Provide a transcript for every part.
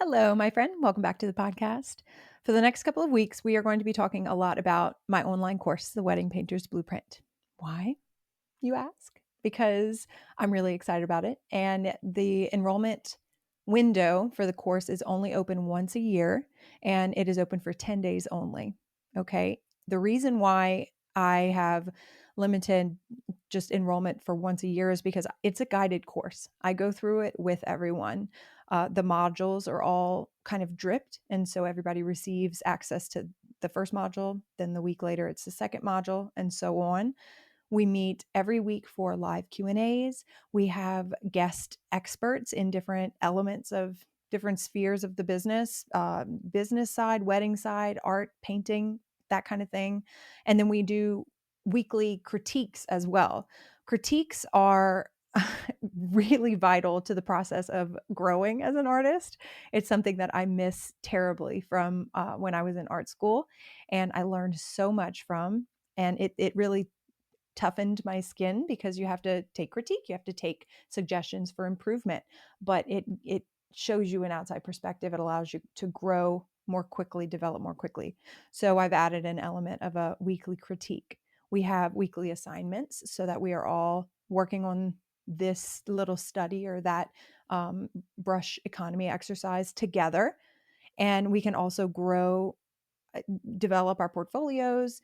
Hello, my friend. Welcome back to the podcast. For the next couple of weeks, we are going to be talking a lot about my online course, The Wedding Painter's Blueprint. Why, you ask? Because I'm really excited about it. And the enrollment window for the course is only open once a year, and it is open for 10 days only. Okay. The reason why I have limited just enrollment for once a year is because it's a guided course. I go through it with everyone. The modules are all kind of dripped, and so everybody receives access to the first module. Then the week later, it's the second module, and so on. We meet every week for live Q&As. We have guest experts in different elements of different spheres of the business side, wedding side, art, painting, that kind of thing. And then we do weekly critiques as well. Critiques are really vital to the process of growing as an artist. It's something that I miss terribly from when I was in art school, and I learned so much from. And it really toughened my skin because you have to take critique, you have to take suggestions for improvement, but it shows you an outside perspective. It allows you to grow more quickly, develop more quickly. So I've added an element of a weekly critique. We have weekly assignments so that we are all working on this little study or that brush economy exercise together, and we can also grow, develop our portfolios.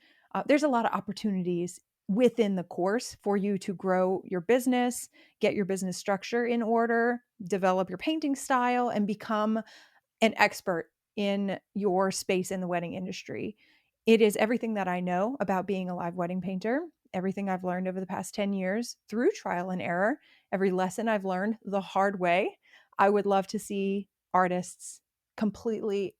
There's a lot of opportunities within the course for you to grow your business, get your business structure in order, develop your painting style, and become an expert in your space in the wedding industry. It is everything that I know about being a live wedding painter, everything I've learned over the past 10 years through trial and error, every lesson I've learned the hard way. I would love to see artists completely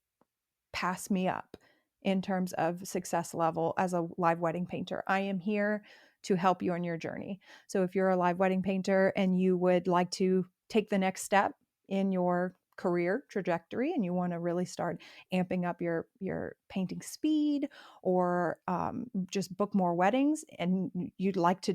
pass me up in terms of success level as a live wedding painter. I am here to help you on your journey. So if you're a live wedding painter and you would like to take the next step in your career trajectory and you want to really start amping up your painting speed, or just book more weddings, and you'd like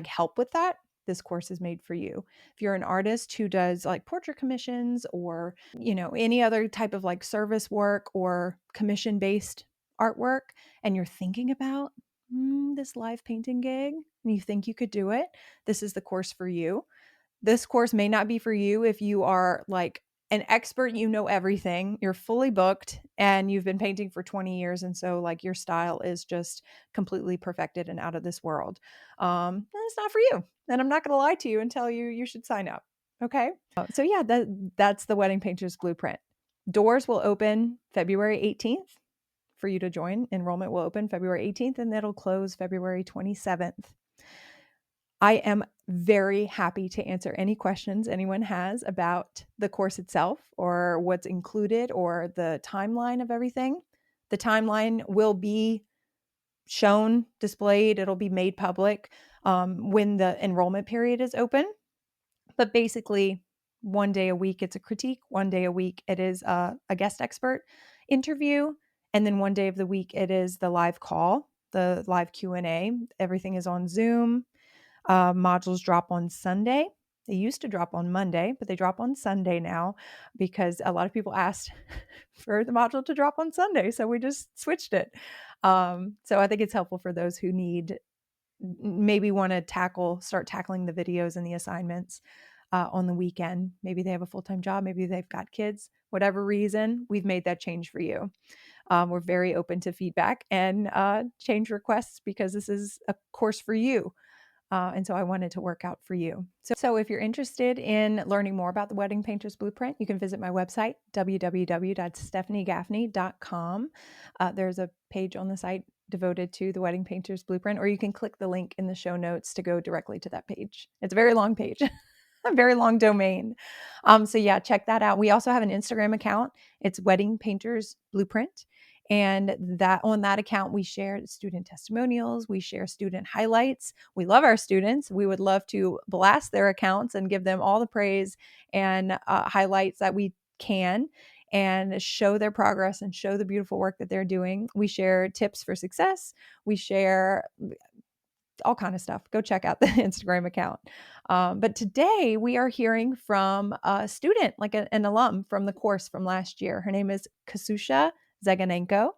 help with that, this course is made for you. If you're an artist who does like portrait commissions or, any other type of like service work or commission based artwork, and you're thinking about this live painting gig and you think you could do it, this is the course for you. This course may not be for you if you are like an expert, everything, you're fully booked, and you've been painting for 20 years. And so like your style is just completely perfected and out of this world. Then it's not for you. And I'm not going to lie to you and tell you should sign up. Okay. So yeah, that's the Wedding Painter's Blueprint. Doors will open February 18th for you to join. Enrollment will open February 18th and it'll close February 27th. I am very happy to answer any questions anyone has about the course itself or what's included or the timeline of everything. The timeline will be shown, displayed, it'll be made public when the enrollment period is open. But basically, one day a week, it's a critique. One day a week, it is a guest expert interview. And then one day of the week, it is the live call, the live Q&A. Everything is on Zoom. Modules drop on Sunday. They used to drop on Monday, but they drop on Sunday now because a lot of people asked for the module to drop on Sunday. So we just switched it. So I think it's helpful for those who maybe want to start tackling the videos and the assignments on the weekend. Maybe they have a full-time job. Maybe they've got kids. Whatever reason, we've made that change for you. We're very open to feedback and change requests because this is a course for you. And so I wanted to work out for you. So if you're interested in learning more about the Wedding Painter's Blueprint, you can visit my website, www.stephanigaffney.com. There's a page on the site devoted to the Wedding Painter's Blueprint, or you can click the link in the show notes to go directly to that page. It's a very long page. A very long domain. So yeah, check that out. We also have an Instagram account. It's Wedding Painters Blueprint. And that on that account, we share student testimonials. We share student highlights. We love our students. We would love to blast their accounts and give them all the praise and highlights that we can, and show their progress and show the beautiful work that they're doing. We share tips for success. We share all kind of stuff. Go check out the Instagram account. But today we are hearing from a student, like an alum from the course from last year. Her name is Ksusha Zagonenko,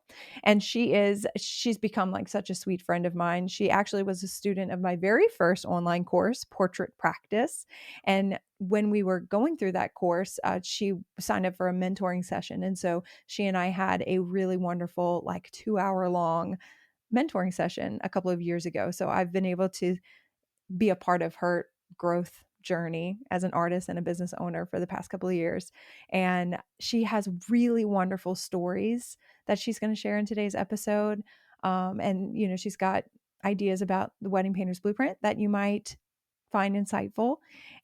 and she's become like such a sweet friend of mine. She actually was a student of my very first online course, Portrait Practice. And when we were going through that course, she signed up for a mentoring session. And so she and I had a really wonderful, like 2 hour long mentoring session a couple of years ago. So I've been able to be a part of her growth journey as an artist and a business owner for the past couple of years. And she has really wonderful stories that she's going to share in today's episode. And, she's got ideas about the Wedding Painter's Blueprint that you might find insightful.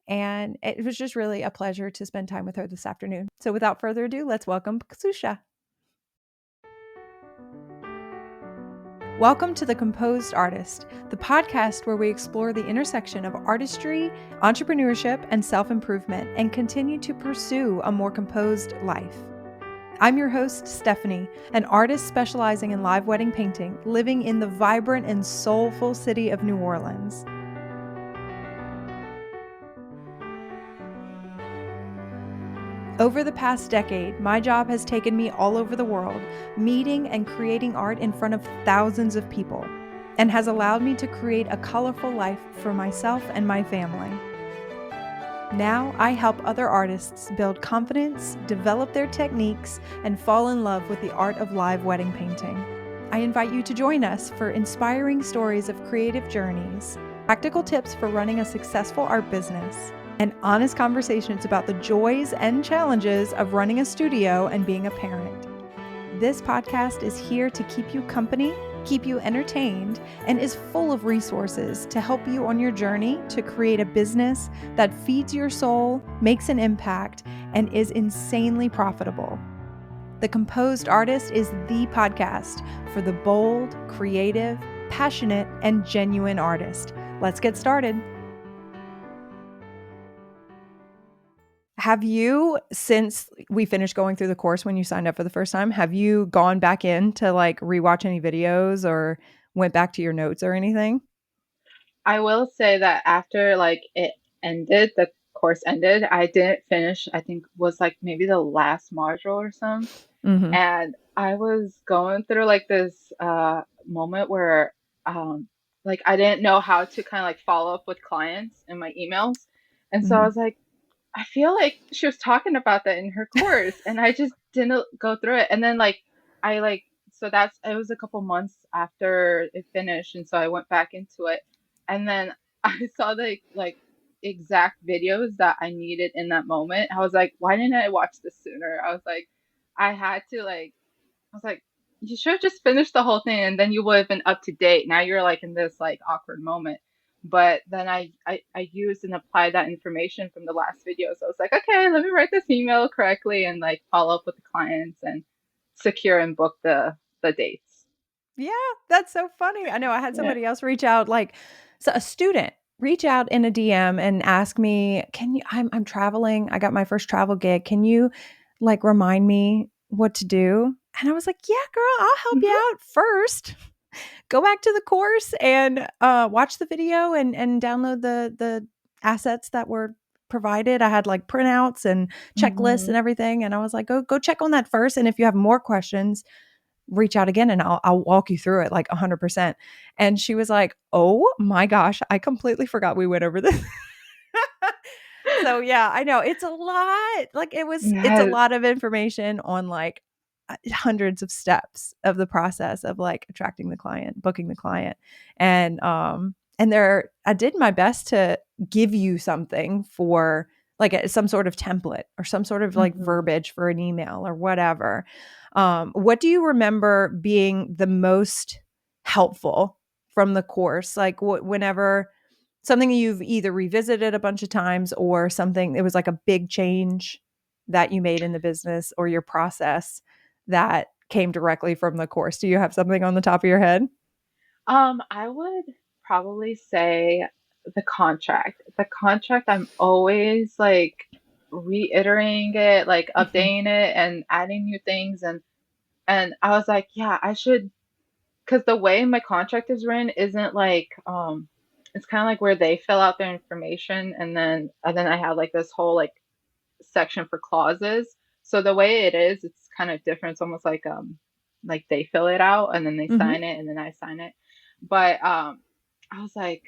And it was just really a pleasure to spend time with her this afternoon. So without further ado, let's welcome Ksusha. Welcome to The Composed Artist, the podcast where we explore the intersection of artistry, entrepreneurship, and self-improvement and continue to pursue a more composed life. I'm your host, Stephanie, an artist specializing in live wedding painting, living in the vibrant and soulful city of New Orleans. Over the past decade, my job has taken me all over the world, meeting and creating art in front of thousands of people, and has allowed me to create a colorful life for myself and my family. Now, I help other artists build confidence, develop their techniques, and fall in love with the art of live wedding painting. I invite you to join us for inspiring stories of creative journeys, practical tips for running a successful art business, and honest conversations about the joys and challenges of running a studio and being a parent. This podcast is here to keep you company, keep you entertained, and is full of resources to help you on your journey to create a business that feeds your soul, makes an impact, and is insanely profitable. The Composed Artist is the podcast for the bold, creative, passionate, and genuine artist. Let's get started. Have you, since we finished going through the course when you signed up for the first time, have you gone back in to like rewatch any videos or went back to your notes or anything? I will say that after it ended, the course ended, I didn't finish, I think was like maybe the last module or some. Mm-hmm. And I was going through like this moment where like I didn't know how to kind of like follow up with clients in my emails. And so I Mm-hmm. was like, I feel like she was talking about that in her course, and I just didn't go through it. And then I like so that's it was a couple months after it finished, and so I went back into it, and then I saw the exact videos that I needed in that moment. I was like, why didn't I watch this sooner? I was like, I had to I was like, you should have just finished the whole thing, and then you would have been up to date. Now you're like in this like awkward moment. But then I used and applied that information from the last video. So I was like, okay, let me write this email correctly and like follow up with the clients and secure and book the dates. Yeah, that's so funny. I know I had Yeah. somebody else reach out, so a student reach out in a DM and ask me, "Can you? I'm traveling. I got my first travel gig. Can you like remind me what to do?" And I was like, "Yeah, girl, I'll help you Hmm. out first. Go back to the course and watch the video and download the assets that were provided. I had like printouts and checklists and Hmm. everything, and I was like, go check on that first. And if you have more questions, reach out again and I'll walk you through it like 100%. And she was like, oh my gosh, I completely forgot we went over this. So yeah, I know it's a lot. It's a Yes. lot of information on like hundreds of steps of the process of like attracting the client, booking the client. And there I did my best to give you something for like some sort of template or some sort of like Hmm. verbiage for an email or whatever. What do you remember being the most helpful from the course? Like whenever something you've either revisited a bunch of times or something, it was like a big change that you made in the business or your process that came directly from the course. Do you have something on the top of your head? I would probably say the contract. The contract, I'm always like reiterating it, like Mhm. updating it and adding new things and I was like, yeah, I should. because the way my contract is written isn't like it's kind of like where they fill out their information, and then I have like this whole like section for clauses. So the way it is, it's kind of different. It's almost like they fill it out and then they Hmm. sign it and then I sign it. But I was like,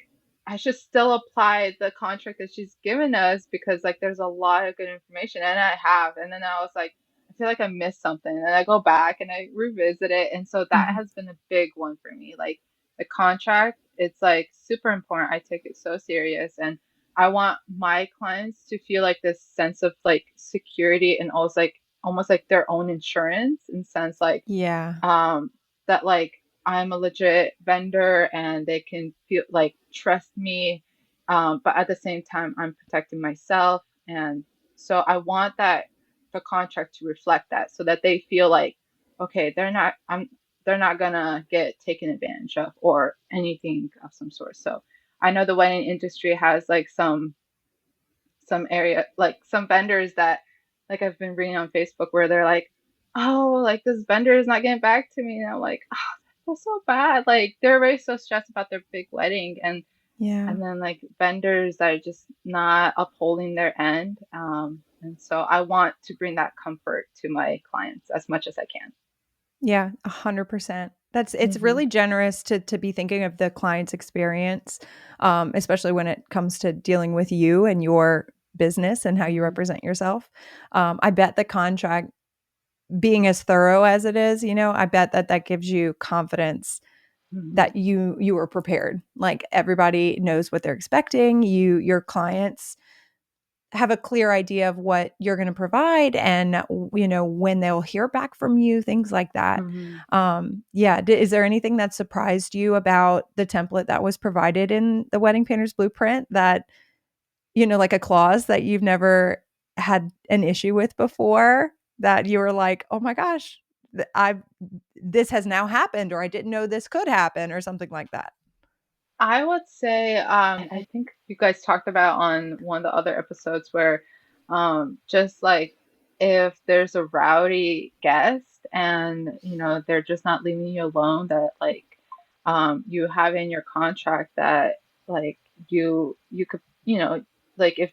I should still apply the contract that she's given us because like there's a lot of good information and I have. And then I was like, I feel like I missed something. And I go back and I revisit it. And so that Hmm. has been a big one for me. Like the contract, it's like super important. I take it so serious. And I want my clients to feel like this sense of like security and also like almost like their own insurance in sense like Yeah. um that like I'm a legit vendor and they can feel like trust me, but at the same time I'm protecting myself, and so I want that the contract to reflect that so that they feel like okay, they're not gonna get taken advantage of or anything of some sort. So I know the wedding industry has like some area like some vendors that like I've been reading on Facebook where they're like, oh, like this vendor is not getting back to me, and I'm like, oh, I feel so bad. Like they're already so stressed about their big wedding, Yeah. and then like vendors that are just not upholding their end. And so I want to bring that comfort to my clients as much as I can. Yeah, 100%. It's Hmm. really generous to be thinking of the client's experience, especially when it comes to dealing with you and your business and how you Hmm. represent yourself. I bet the contract being as thorough as it is, I bet that that gives you confidence Hmm. that you were prepared. Like everybody knows what they're expecting. Your clients have a clear idea of what you're going to provide and when they'll hear back from you, things like that. Hmm. Yeah, is there anything that surprised you about the template that was provided in the wedding planner's blueprint that like a clause that you've never had an issue with before that you were like, oh my gosh, I this has now happened, or I didn't know this could happen, or something like that? I would say, I think you guys talked about on one of the other episodes where, just like if there's a rowdy guest and, they're just not leaving you alone, that like, you have in your contract that like you could, like if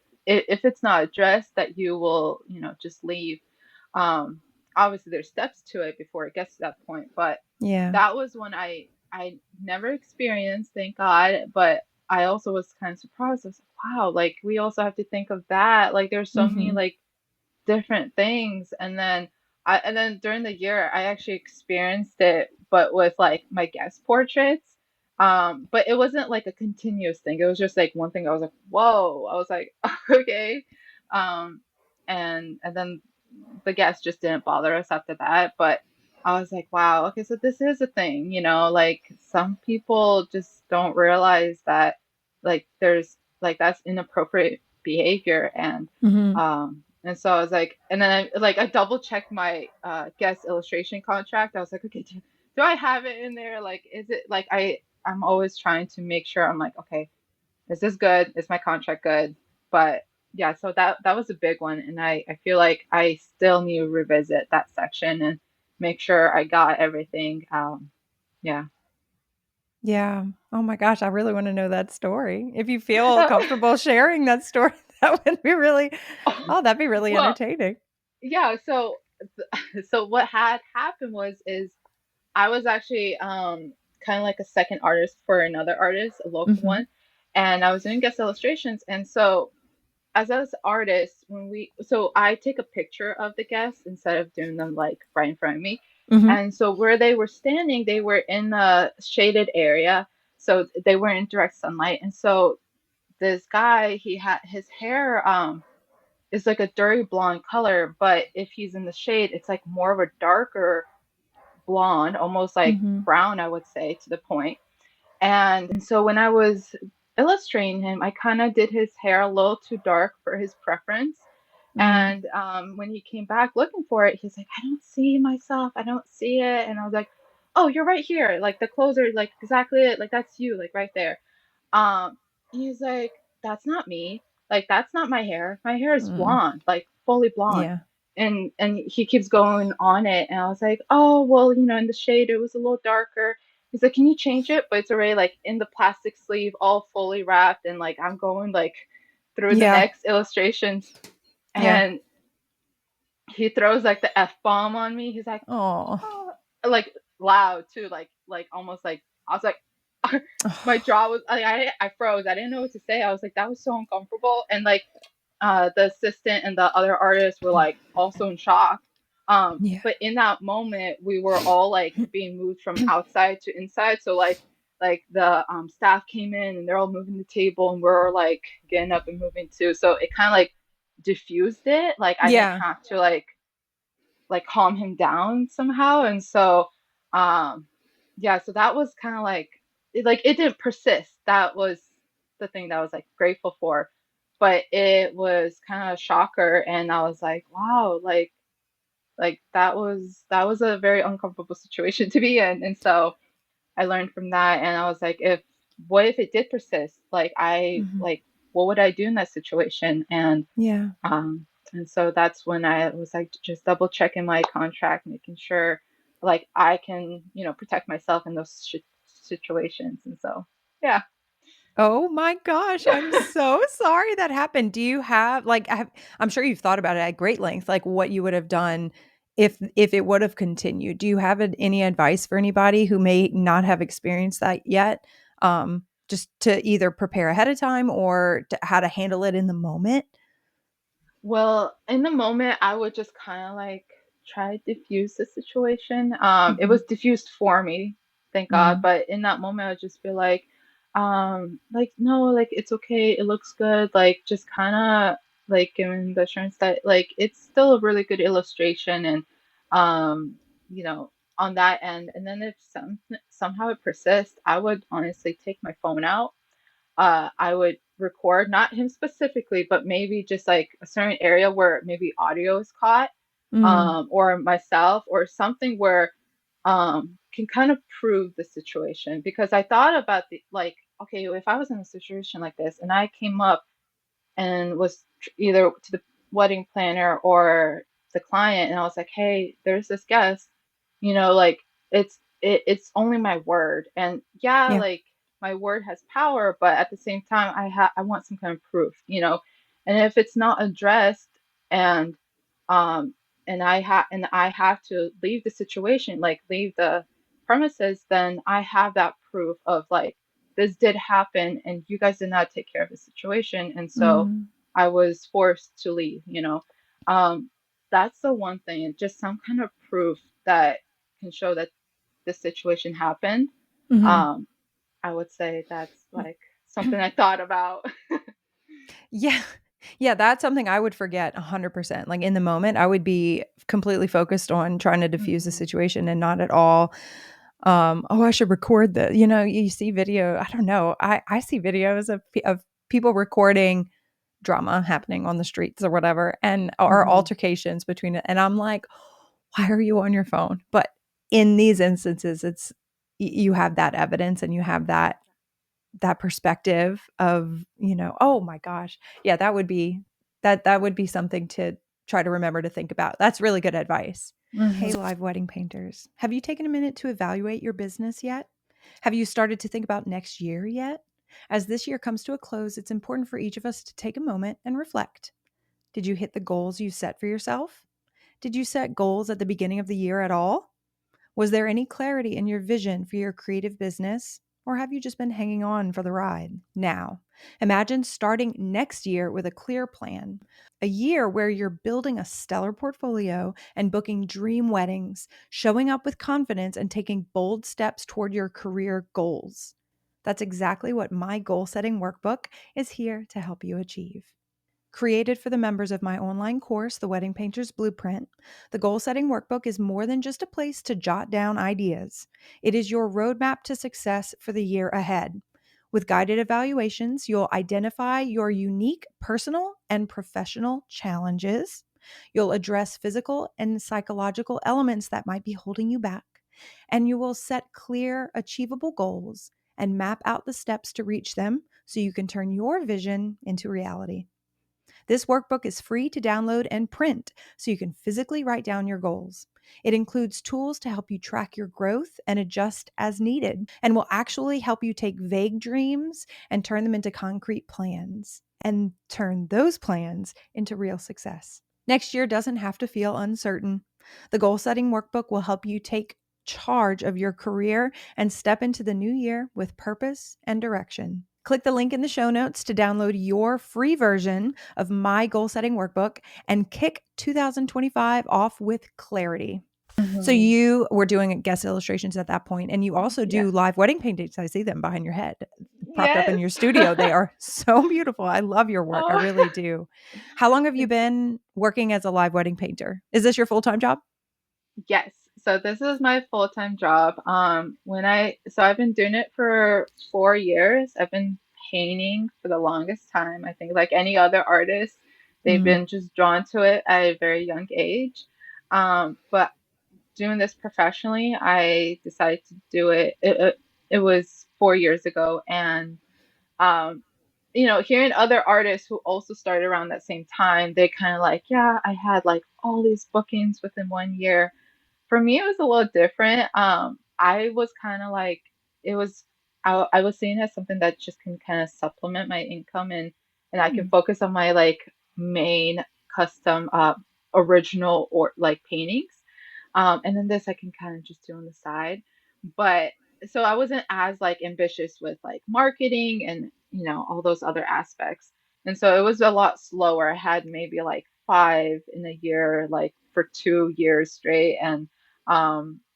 it's not addressed that you will, just leave. Um, Obviously there's steps to it before it gets to that point, but Yeah. that was one I never experienced, thank God, but I also was kind of surprised. I was like, wow, like we also have to think of that. Like there's so many Hmm. like different things. And then during the year I actually experienced it, but with like my guest portraits. But it wasn't like a continuous thing. It was just like one thing I was like, whoa. I was like, okay. Um, and then the guests just didn't bother us after that. But I was like, wow, okay, so this is a thing, like some people just don't realize that like there's like that's inappropriate behavior. And so I was like, and then I double checked my guest illustration contract. I was like, okay, do I have it in there? Like, is it like I'm always trying to make sure I'm like, okay, is this good? Is my contract good? But yeah, so that was a big one, and I feel like I still need to revisit that section and make sure I got everything. Yeah. Yeah. Oh my gosh, I really wanna know that story. If you feel comfortable sharing that story, that would be really that'd be really Well, entertaining. yeah. So what had happened is I was actually kind of like a second artist for another artist, a local Mhm. one, and I was doing guest illustrations, and so as us artists, so I take a picture of the guests instead of doing them like right in front of me. Mhm. And so where they were standing, they were in a shaded area. So they weren't in direct sunlight. And so this guy, he had his hair is like a dirty blonde color, but if he's in the shade, it's like more of a darker blonde, almost like Mhm. brown, I would say, to the point. And so when I was illustrating him, I kind of did his hair a little too dark for his preference. Mm. And when he came back looking for it, he's like, I don't see myself. I don't see it. And I was like, oh, you're right here. Like the clothes are like exactly it. Like that's you, like right there. He's like, that's not me. Like that's not my hair. My hair is Mm. blonde, like fully blonde. Yeah. And he keeps going on it, and I was like, oh well, in the shade it was a little darker. he's like, can you change it? But it's already like in the plastic sleeve, all fully wrapped, and like I'm going like through the Yeah. next illustrations, Yeah. and he throws like the F bomb on me. He's like, Oh. oh, like loud too, like almost like I was like, my jaw was like I froze. I didn't know what to say. I was like, that was so uncomfortable, and like the assistant and the other artists were like also in shock. Yeah. But in that moment, we were all like being moved from outside to inside. So like the staff came in and they're all moving the table and we're like getting up and moving too. So it kind of like diffused it. Like I didn't Yeah. have to like calm him down somehow. And so yeah, so that was kind of like it didn't persist. That was the thing that I was like grateful for. But it was kind of a shocker and I was like, wow, like that was a very uncomfortable situation to be in. And so I learned from that and I was like, if what if it did persist? Like I Mhm. like what would I do in that situation? Yeah. And so that's when I was like just double checking my contract, making sure like I can, protect myself in those situations. And so, yeah. Oh my gosh, I'm so sorry that happened. Do you have like I'm sure you've thought about it at great length, like what you would have done if it would have continued. Do you have any advice for anybody who may not have experienced that yet? Just to either prepare ahead of time or to, how to handle it in the moment? Well, in the moment, I would just kind of like try to diffuse the situation. It Mhm. was diffused for me, thank God. Mhm. But in that moment, I would just be like no, like it's okay, it looks good. Like just kind of like giving the assurance that like it's still a really good illustration, and um, you know, on that end. And then if somehow it persists, I would honestly take my phone out. I would record, not him specifically, but maybe just like a certain area where maybe audio is caught, Mm. or myself, or something where can kind of prove the situation. Because I thought about the like, okay, if I was in a situation like this and I came up and was either to the wedding planner or the client and I was like, hey, there's this guest, like it's only my word. And yeah, Yeah. like my word has power, but at the same time I want some kind of proof, And if it's not addressed and um and I have to leave the situation, like leave the premises, then I have that proof of like this did happen and you guys did not take care of the situation, and so Mm. I was forced to leave. um that's the one thing, just some kind of proof that can show that this situation happened. Mhm. um I would say that's like something I thought about. Yeah. Yeah, that's something I would forget 100%. Like, in the moment, I would be completely focused on trying to diffuse the Hmm. situation and not at all, "Oh, I should record the," you see video, I don't know, I see videos of people recording drama happening on the streets or whatever, and or Hmm. altercations between it, and I'm like, "Why are you on your phone?" But in these instances, it's you have that evidence and you have that perspective of, oh my gosh. Yeah, that would be something to try to remember to think about. That's really good advice. Hey, Hmm. live wedding painters. Have you taken a minute to evaluate your business yet? Have you started to think about next year yet? As this year comes to a close, it's important for each of us to take a moment and reflect. Did you hit the goals you set for yourself? Did you set goals at the beginning of the year at all? Was there any clarity in your vision for your creative business, or have you just been hanging on for the ride? Now, imagine starting next year with a clear plan, a year where you're building a stellar portfolio and booking dream weddings, showing up with confidence, and taking bold steps toward your career goals. That's exactly what my goal setting workbook is here to help you achieve. Created for the members of my online course, The Wedding Painter's Blueprint, the goal setting workbook is more than just a place to jot down ideas. It is your roadmap to success for the year ahead. With guided evaluations, you'll identify your unique personal and professional challenges. You'll address physical and psychological elements that might be holding you back. And you will set clear, achievable goals and map out the steps to reach them so you can turn your vision into reality. This workbook is free to download and print so you can physically write down your goals. It includes tools to help you track your growth and adjust as needed, and will actually help you take vague dreams and turn them into concrete plans, and turn those plans into real success. Next year doesn't have to feel uncertain. The goal setting workbook will help you take charge of your career and step into the new year with purpose and direction. Click the link in the show notes to download your free version of my goal setting workbook and kick 2025 off with clarity. So Hmm. you were doing guest illustrations at that point, and you also Yeah. do live wedding paintings. I see them behind your head, propped up in Yes. your studio. They are so beautiful. I love your work. I Oh, really do. How long have you thank you. been working as a live wedding painter? Is this your full-time job? Yes. So this is my full-time job. I've been doing it for 4 years. I've been painting for the longest time. I think like any other artist, they've Mm, been just drawn to it at a very young age. But doing this professionally, I decided to do it was 4 years ago, and um, hearing other artists who also started around that same time, they kind of like, yeah, I had like all these bookings within 1 year. For me, it was a little different. I was kind of like, it was, I was seeing it as something that just can kind of supplement my income, and I can mm, focus on my like main custom, original or like paintings. And then this I can kind of just do on the side. But so I wasn't as like ambitious with like marketing and, all those other aspects. And so it was a lot slower. I had maybe like five in a year, like for 2 years straight. And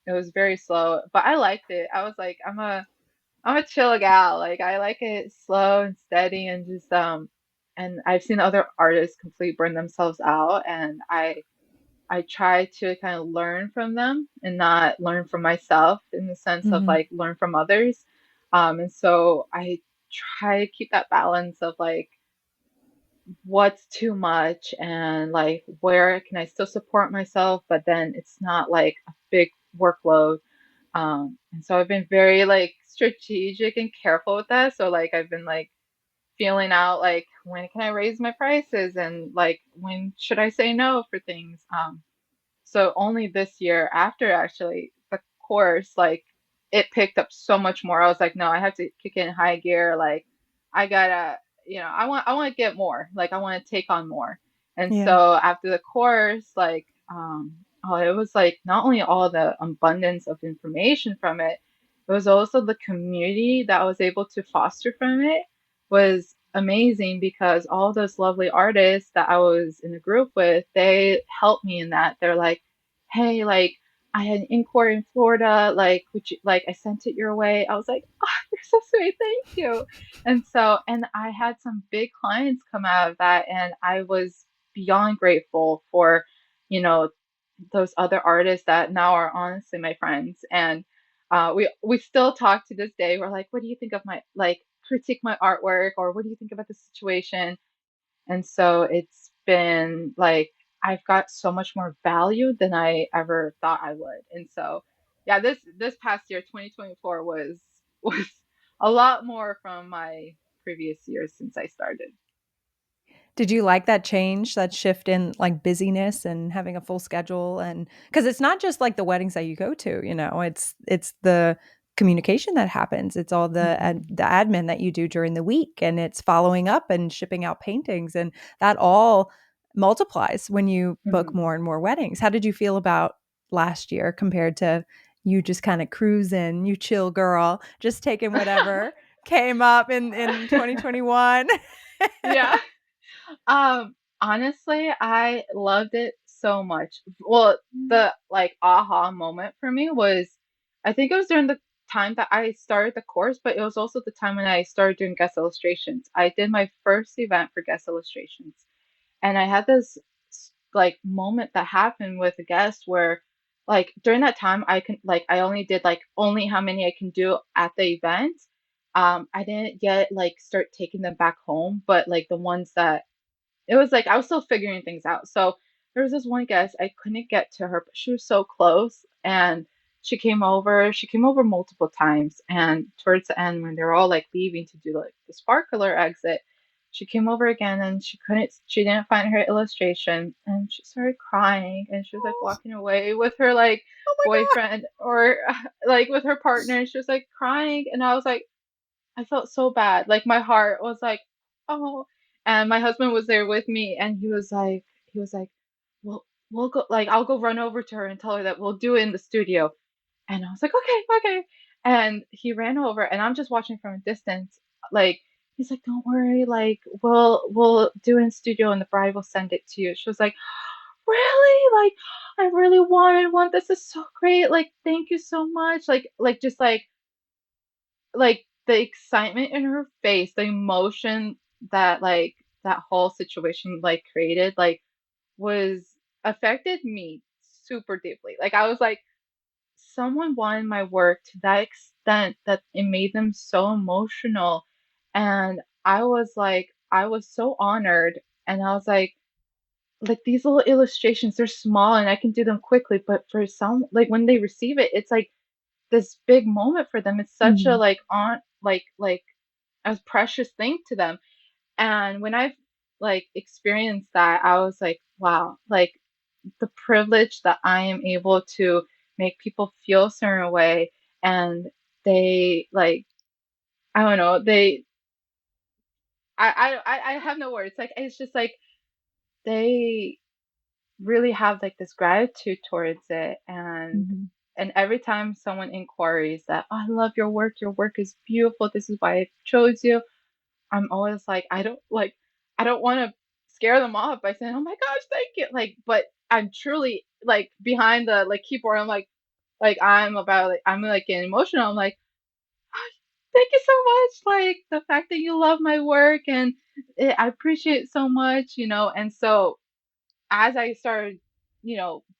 it was very slow, but I liked it. I was like, I'm a chill gal. Like I like it slow and steady and just and I've seen other artists completely burn themselves out, and I try to kind of learn from them and not learn from myself in the sense of mhm, like learn from others. And so I try to keep that balance of like what's too much and like where can I still support myself, but then it's not like a big workload. And so I've been very like strategic and careful with that. So like I've been like feeling out like when can I raise my prices and like when should I say no for things. So only this year, after actually the course, like it picked up so much more. I was like, no, I have to kick in high gear. Like I gotta, I want to get more. Like I want to take on more. And yeah, so after the course, like, oh, it was like not only all the abundance of information from it, it was also the community that I was able to foster from it was amazing because all those lovely artists that I was in a group with, they helped me in that. They're like, hey, like I had an inquiry in Florida, like would you like I sent it your way. I was like, oh, you're so sweet, thank you. And I had some big clients come out of that, and I was beyond grateful for, you know, those other artists that now are honestly my friends. And we still talk to this day. We're like, what do you think of my like critique my artwork, or what do you think about the situation? And so it's been like I've got so much more value than I ever thought I would. And so yeah, this past year, 2024 was a lot more from my previous years since I started. did you like that change, that shift in, like, busyness and having a full schedule? And because it's not just, like, the weddings that you go to, it's the communication that happens. It's all Hmm. the admin that you do during the week, and it's following up and shipping out paintings, and that all multiplies when you book Hmm. more and more weddings. How did you feel about last year compared to you just kinda cruising, you chill girl, just taking whatever came up in 2021? Yeah. Honestly, I loved it so much. Well, the like aha moment for me was I think it was during the time that I started the course, but it was also the time when I started doing guest illustrations. I did my first event for guest illustrations, and I had this like moment that happened with a guest where like during that time I only did like only how many I can do at the event. I didn't yet like start taking them back home, but like the ones that it was like I was still figuring things out. So there was this one guest, I couldn't get to her, but she was so close, and she came over. She came over multiple times, and towards the end when they were all like leaving to do like the sparkler exit, she came over again and she didn't find her illustration and she started crying and she was like Oh, walking away with her like oh my God. boyfriend or like with her partner and she was like crying and I was like I felt so bad. Like my heart was like, oh. And my husband was there with me, and he was like, well, we'll go. Like I'll go run over to her and tell her that we'll do it in the studio. And I was like, okay, okay. And he ran over, and I'm just watching from a distance. Like he's like, don't worry. Like we'll do it in studio, and the bride will send it to you. She was like, really? Like I really wanted one. This is so great. Like thank you so much. Like just like the excitement in her face, the emotion that like that whole situation like created, like was affected me super deeply. Like I was like, someone wanted my work to that extent that it made them so emotional. And I was like, I was so honored. And I was like these little illustrations, they're small and I can do them quickly, but for some, like when they receive it, it's like this big moment for them. It's such a Mhm. like on like a precious thing to them. And when I've like experienced that, I was like, wow, like the privilege that I am able to make people feel a certain way and they like I don't know, they I have no words. Like it's just like they really have like this gratitude towards it Mhm. and every time someone inquiries that, oh, I love your work is beautiful, this is why I chose you, I'm always like, I don't want to scare them off by saying, "Oh my gosh, thank you." Like, but I'm truly like behind the like keyboard. Like I'm like getting emotional. I'm like, "Oh, thank you so much. Like the fact that you love my work and I appreciate it so much, you know." And so as I started,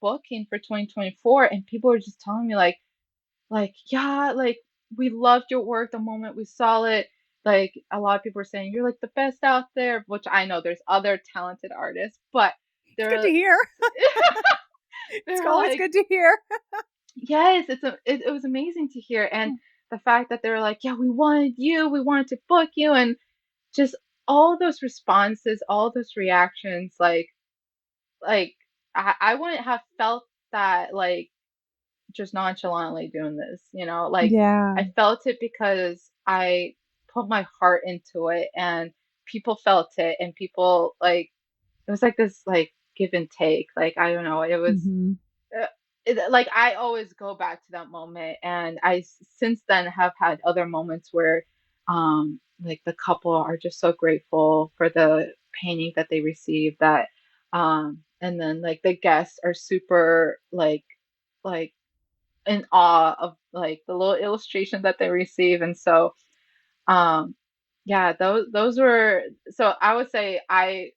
booking for 2024, and people were just telling me yeah, like we loved your work the moment we saw it. Like a lot of people are saying you're like the best out there, which I know there's other talented artists, but It's good to they're hear. It's they're always like, good to hear. yes, it was amazing to hear, and the fact that they're like, yeah, we wanted to book you, and just all those responses, all those reactions, like I wouldn't have felt that like just nonchalantly doing this, you know? Like Yeah. I felt it because I put my heart into it and people felt it and people like it was like this like give and take. Like I don't know, it was Mhm. uh, like I always go back to that moment and since then have had other moments where like the couple are just so grateful for the painting that they received that and then like the guests are super like in awe of like the little illustration that they receive. And so, um, yeah, those were so I would say I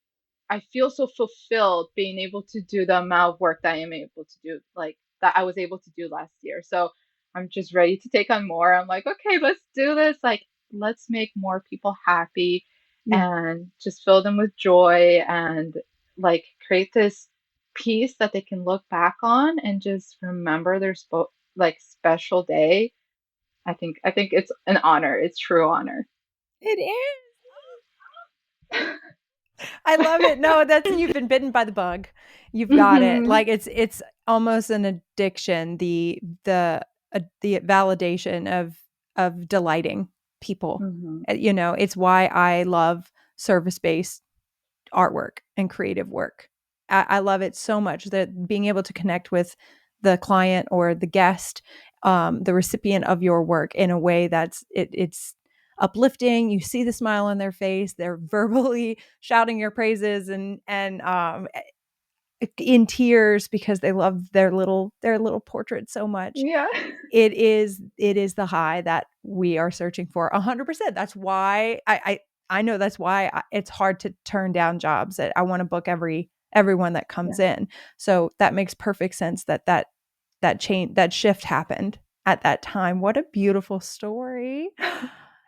feel so fulfilled being able to do the amount of work that I am able to do, like that I was able to do last year. So I'm just ready to take on more. I'm like, okay, let's do this. Like, let's make more people happy Yeah. and just fill them with joy and like create this piece that they can look back on and just remember their like special day. I think it's an honor. It's true honor. It is. I love it. No, that's you've been bitten by the bug. You've got it. Hmm. Like it's almost an addiction. The validation of delighting people. Hmm. It's why I love service-based artwork and creative work. I love it so much that being able to connect with the client or the guest, the recipient of your work in a way it's uplifting. You see the smile on their face. They're verbally shouting your praises and in tears because they love their little portrait so much. Yeah. It is the high that we are searching for 100%. That's why I know that's why it's hard to turn down jobs. That I want to book everyone that comes Yeah. in. So that makes perfect sense that shift happened at that time. What a beautiful story.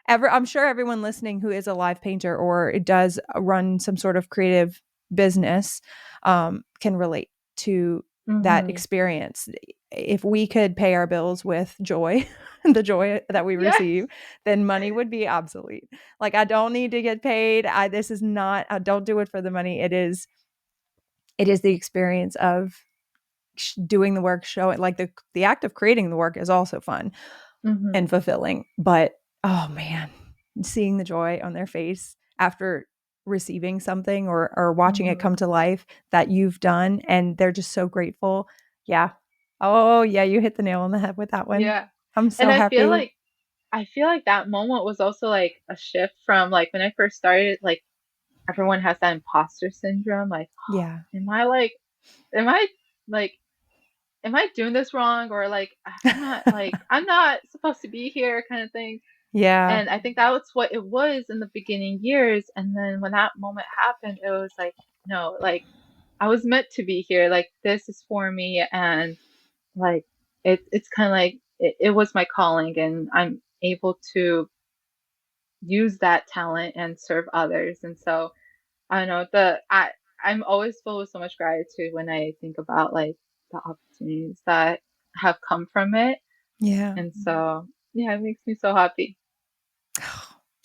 I'm sure everyone listening who is a live painter or it does run some sort of creative business can relate to that Hmm. experience. if we could pay our bills with joy, the joy that we Yes. receive, then money would be obsolete. Like, I don't need to get paid. This is not, I don't do it for the money. It is the experience of doing the work, showing, like, the act of creating the work is also fun Hmm. and fulfilling. But oh man, seeing the joy on their face after receiving something, or watching it Hmm. come to life that you've done, and they're just so grateful. Yeah. Oh yeah, you hit the nail on the head with that one. Yeah. I'm And so happy. I feel like that moment was also like a shift from like when I first started, like everyone has that imposter syndrome, like, Yeah. am I like, am I like, am I doing this wrong? Or like, I'm not supposed to be here kind of thing. Yeah. And I think that was what it was in the beginning years. And then when that moment happened, it was like, no, like I was meant to be here. Like this is for me. And like, it's kind of like, it was my calling and I'm able to use that talent and serve others. And so I don't know I'm always filled with so much gratitude when I think about like the opportunities that have come from it. Yeah. And so yeah, it makes me so happy.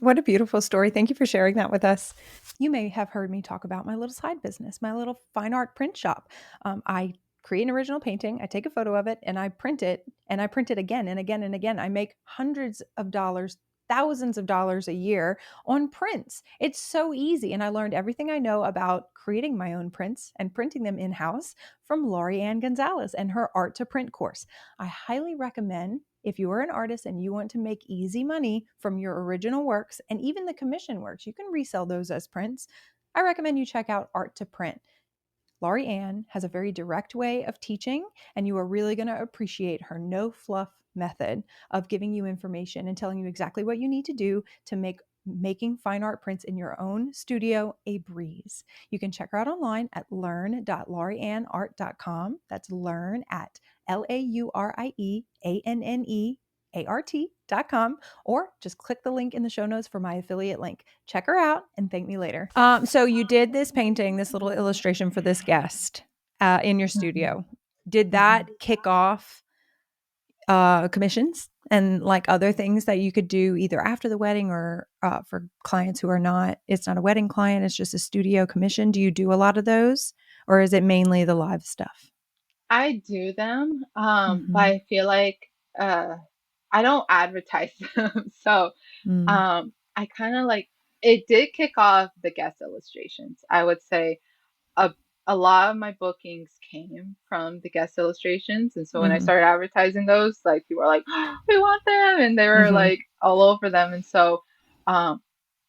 What a beautiful story. Thank you for sharing that with us. You may have heard me talk about my little side business, my little fine art print shop. I create an original painting, I take a photo of it, and I print it, and I print it again and again and again. I make hundreds of dollars, thousands of dollars a year on prints. It's so easy. And I learned everything I know about creating my own prints and printing them in house from Laurie Ann Gonzalez and her Art to Print course. I highly recommend, if you are an artist and you want to make easy money from your original works and even the commission works, you can resell those as prints. I recommend you check out Art to Print. Laurie Ann has a very direct way of teaching, and you are really going to appreciate her no fluff method of giving you information and telling you exactly what you need to do to make making fine art prints in your own studio a breeze. You can check her out online at learn.laurieannart.com. That's learn at LAURIEANNEART.com, or just click the link in the show notes for my affiliate link. Check her out and thank me later. So you did this painting, this little illustration for this guest in your Mhm. studio. Did Mhm. that kick off commissions and like other things that you could do either after the wedding, or for clients who are not, it's not a wedding client, it's just a studio commission? Do you do a lot of those, or is it mainly the live stuff? I do them, but Mm-hmm. I feel like uh, I don't advertise them. So Mm. I kind of like it did kick off the guest illustrations. I would say a a lot of my bookings came from the guest illustrations, and so when I Mm-hmm. started advertising those, like people were like, oh, "We want them," and they were Mm-hmm. like all over them. And so, um,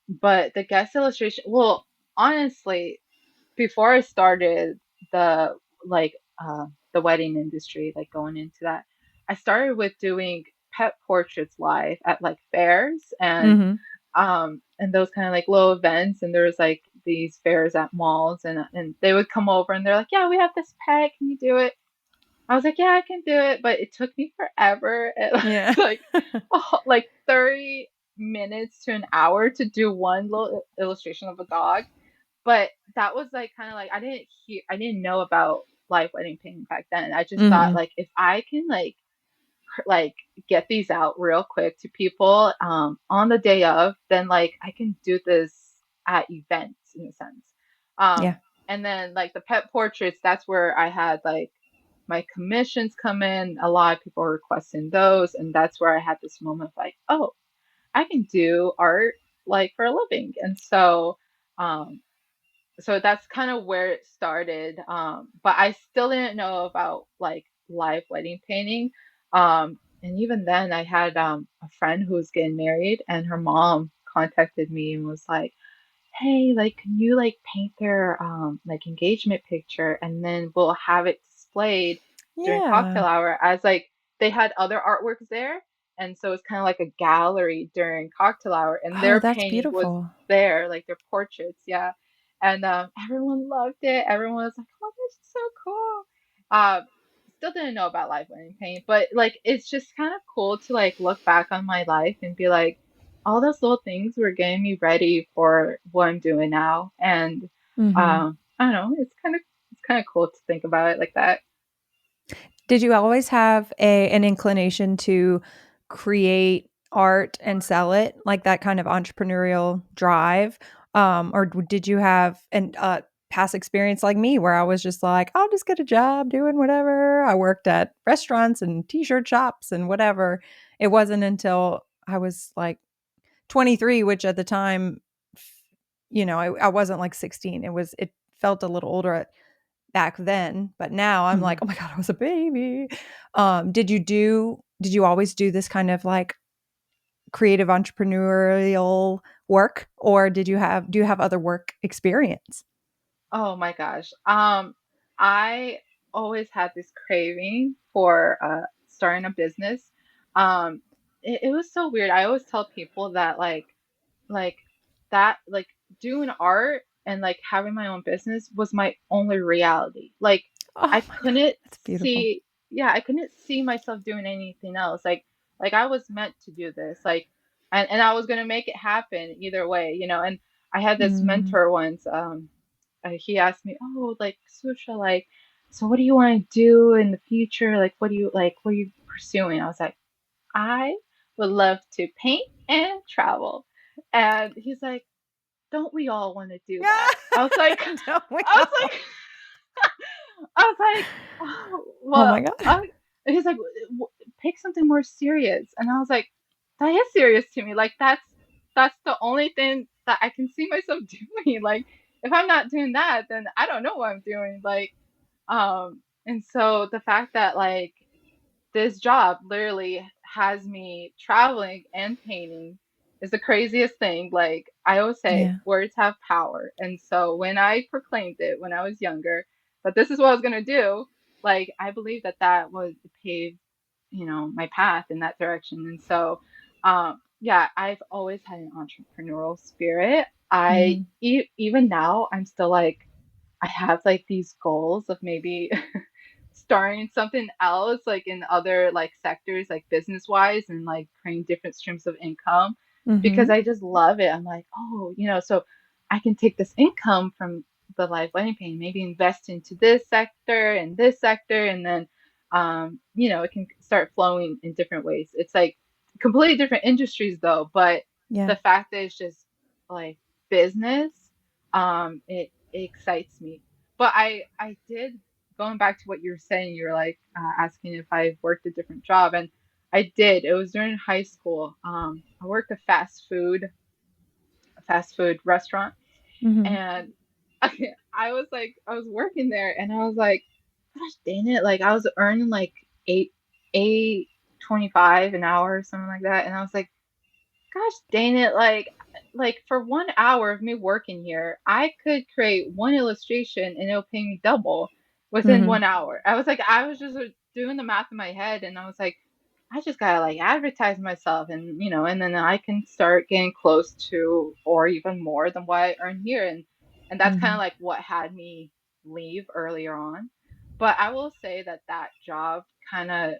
but the guest illustration, well, honestly, before I started the like the wedding industry, like going into that, I started with doing pet portraits live at like fairs Mm-hmm. and those kind of like little events. And there was like these fairs at malls, and they would come over and they're like, yeah, we have this pet, can you do it? I was like, yeah, I can do it, but it took me forever at Yeah. like like 30 minutes to an hour to do one little illustration of a dog. But that was like kind of like I didn't know about live wedding painting back then. I just thought Mm-hmm. like if I can like get these out real quick to people on the day of, then like I can do this at events in a sense. Yeah. And then like the pet portraits, that's where I had like my commissions come in. A lot of people were requesting those, and that's where I had this moment of like, oh, I can do art like for a living. And um so that's kind of where it started. But I still didn't know about like live wedding painting. And even then, I had a friend who was getting married, and her mom contacted me and was like, "Hey, like, can you like paint their like engagement picture, and then we'll have it displayed during Yeah. cocktail hour as like they had other artworks there." And so it's kind of like a gallery during cocktail hour, and Oh, their that's painting was beautiful. there, like their portraits, yeah. And everyone loved it. Everyone was like, "Oh, this is so cool." Uh, Still didn't know about live wedding paint, but like it's just kind of cool to like look back on my life and be like, all those little things were getting me ready for what I'm doing now. And Mm-hmm. I don't know, it's kind of cool to think about it like that. Did you always have an inclination to create art and sell it, like that kind of entrepreneurial drive? Or did you have an past experience like me where I was just like, I'll just get a job doing whatever. I worked at restaurants and t-shirt shops and whatever. It wasn't until I was like 23, which at the time, I wasn't like 16. It felt a little older back then, but now I'm like, Mhm. "Oh my god, I was a baby." Did you always do this kind of like creative entrepreneurial work, or do you have other work experience? Oh my gosh. I always had this craving for starting a business. It was so weird. I always tell people that like that like doing art and like having my own business was my only reality. Like Oh I my god, couldn't that's beautiful. see, yeah, I couldn't see myself doing anything else. Like I was meant to do this. Like and I was gonna make it happen either way, you know. And I had this Mm, mentor once. He asked me, "Oh, like Susha, like, so what do you want to do in the future? Like, what are you pursuing?" I was like, "I would love to paint and travel." And he's like, "Don't we all want to do that?" I was like, don't we I was all? like, I was like, "Oh, Oh well." my god. And he's like, "Pick something more serious." And I was like, "That is serious to me. Like, that's the only thing that I can see myself doing. Like, if I'm not doing that, then I don't know what I'm doing." Like, and so the fact that like this job literally has me traveling and painting is the craziest thing. Like I always say, Yeah. words have power. And so when I proclaimed it when I was younger, that this is what I was gonna do, like I believe that that was paved, you know, my path in that direction. And so, yeah, I've always had an entrepreneurial spirit. Mhm. Even now, I'm still like I have like these goals of maybe starting something else like in other like sectors like business wise and like creating different streams of income because Mhm. I just love it. I'm like, oh, you know, so I can take this income from the live wedding painting, maybe invest into this sector, and then you know, it can start flowing in different ways. It's like completely different industries though, but Yeah. the fact that it's just like business, it excites me. But I did going back to what you were saying, you were like asking if I worked a different job, and I did. It was during high school. I worked a fast food restaurant, Mhm. and I was working there, and I was like, gosh dang it, like I was earning like eight 25 an hour or something like that, and I was like, gosh dang it, like for 1 hour of me working here, I could create one illustration and it'll pay me double within Mhm. 1 hour. I was like, I was just doing the math in my head and I was like, I just gotta like advertise myself and you know, and then I can start getting close to or even more than what I earn here. And that's kind of Mhm. like what had me leave earlier on. But I will say that that job kind of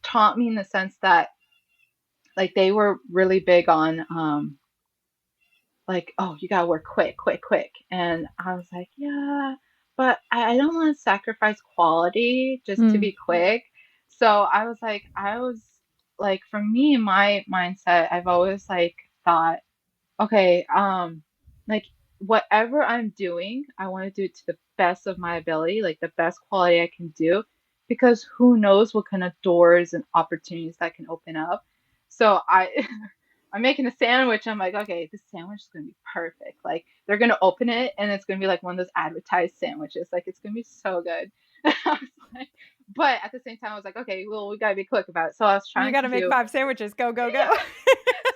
taught me in the sense that like they were really big on like, oh, you gotta work quick, quick, quick. And I was like, yeah, but I don't want to sacrifice quality just to Mm. be quick. So I was like, for me, my mindset, I've always like thought, okay, like whatever I'm doing, I want to do it to the best of my ability, like the best quality I can do, because who knows what kind of doors and opportunities that can open up. So I'm making a sandwich. I'm like, okay, this sandwich is gonna be perfect. Like they're gonna open it and it's gonna be like one of those advertised sandwiches. Like it's gonna be so good. I was like, but at the same time, I was like, okay, well, we gotta be quick about it. So I was You trying to gotta make do, 5 sandwiches. Go, go, go. yeah,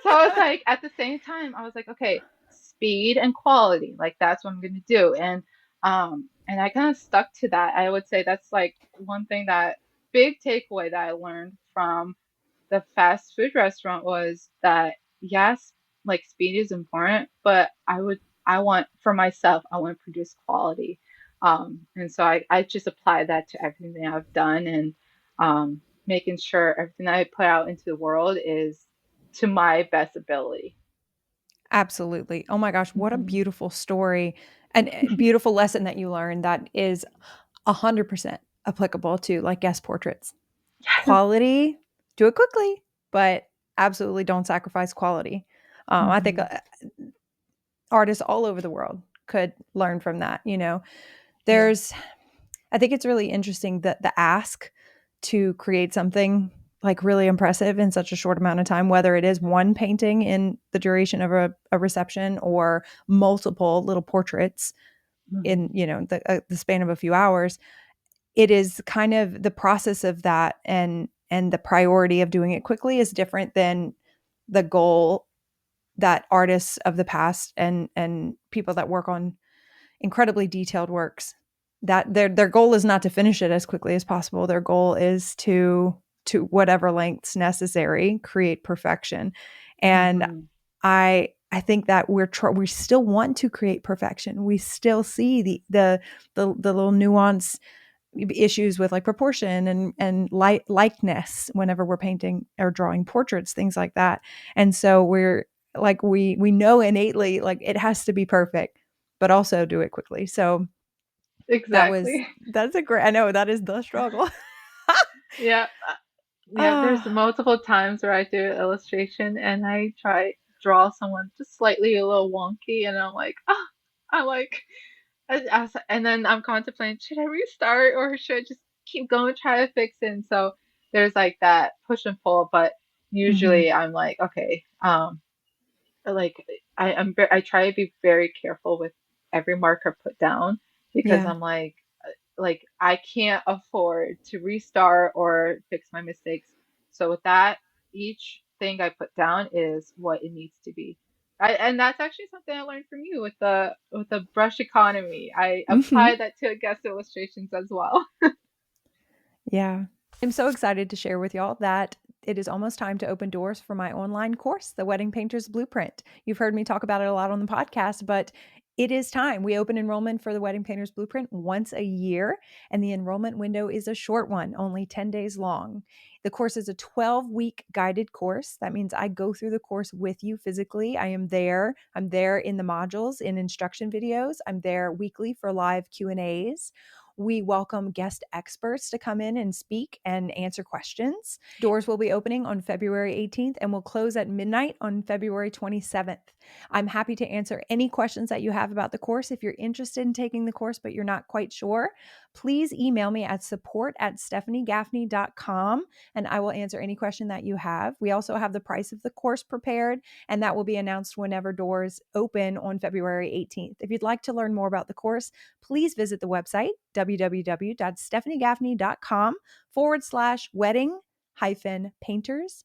so I was like, at the same time, I was like, okay, speed and quality, like that's what I'm gonna do. And I kind of stuck to that. I would say that's like one thing that big takeaway that I learned from the fast food restaurant was that yes, like speed is important, but I want for myself, I want to produce quality. And so I just apply that to everything I've done and making sure everything I put out into the world is to my best ability. Absolutely. Oh my gosh, what a Mhm. beautiful story and beautiful lesson that you learned that is 100%. applicable to like guest portraits. Yes. Quality, do it quickly, but absolutely don't sacrifice quality. I think Hmm. artists all over the world could learn from that. Yeah. There's, I think it's really interesting that the ask to create something like really impressive in such a short amount of time, whether it is one painting in the duration of a reception or multiple little portraits in, Hmm. the span of a few hours. It is kind of the process of that, and the priority of doing it quickly is different than the goal that artists of the past and people that work on incredibly detailed works, that their goal is not to finish it as quickly as possible. Their goal is to whatever lengths necessary create perfection. And Hmm. I think that we still want to create perfection. We still see the little nuance issues with like proportion and likeness whenever we're painting or drawing portraits, things like that. And so we're like we know innately like it has to be perfect, but also do it quickly. So Exactly. that's a great, I know that is the struggle. Yeah. Yeah, there's Oh. multiple times where I do illustration and I try draw someone just slightly a little wonky, and I'm like, ah, I'm like, and then I'm contemplating, should I restart or should I just keep going, try to fix it? And so there's like that push and pull, but Mhm. usually I'm like, okay, like I try to be very careful with every mark I put down because Yeah. I'm like I can't afford to restart or fix my mistakes. So with that, each thing I put down is what it needs to be. And that's actually something I learned from you with the brush economy. I Mhm. apply that to guest illustrations as well. Yeah. I'm so excited to share with y'all that it is almost time to open doors for my online course, The Wedding Painter's Blueprint. You've heard me talk about it a lot on the podcast, but it is time. We open enrollment for The Wedding Painter's Blueprint once a year, and the enrollment window is a short one, only 10 days long. The course is a 12-week guided course. That means I go through the course with you physically. I am there. I'm there in the modules, in instruction videos. I'm there weekly for live Q&As. We welcome guest experts to come in and speak and answer questions. Doors will be opening on February 18th and will close at midnight on February 27th. I'm happy to answer any questions that you have about the course. If you're interested in taking the course but you're not quite sure, please email me at support@stephaniegaffney.com and I will answer any question that you have. We also have the price of the course prepared, and that will be announced whenever doors open on February 18th. If you'd like to learn more about the course, please visit the website, www.stephaniegaffney.com/wedding painters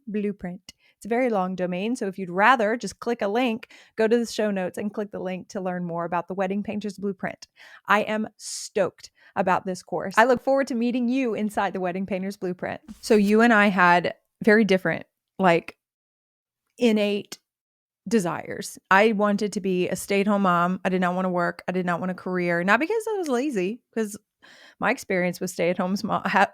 blueprint. It's a very long domain. So if you'd rather just click a link, go to the show notes and click the link to learn more about the Wedding Painters Blueprint. I am stoked about this course. I look forward to meeting you inside the Wedding Painters Blueprint. So you and I had very different, like innate desires. I wanted to be a stay-at-home mom. I did not want to work. I did not want a career. Not because I was lazy, because my experience with stay-at-home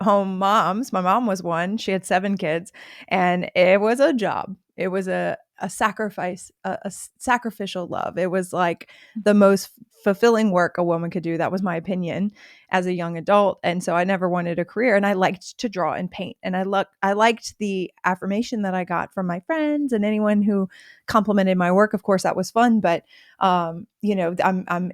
home moms, my mom was one. She had 7 kids, and it was a job. It was a sacrifice, a sacrificial love. It was like the Mhm. most fulfilling work a woman could do. That was my opinion as a young adult, and so I never wanted a career. And I liked to draw and paint, and I liked the affirmation that I got from my friends and anyone who complimented my work. Of course, that was fun, but I'm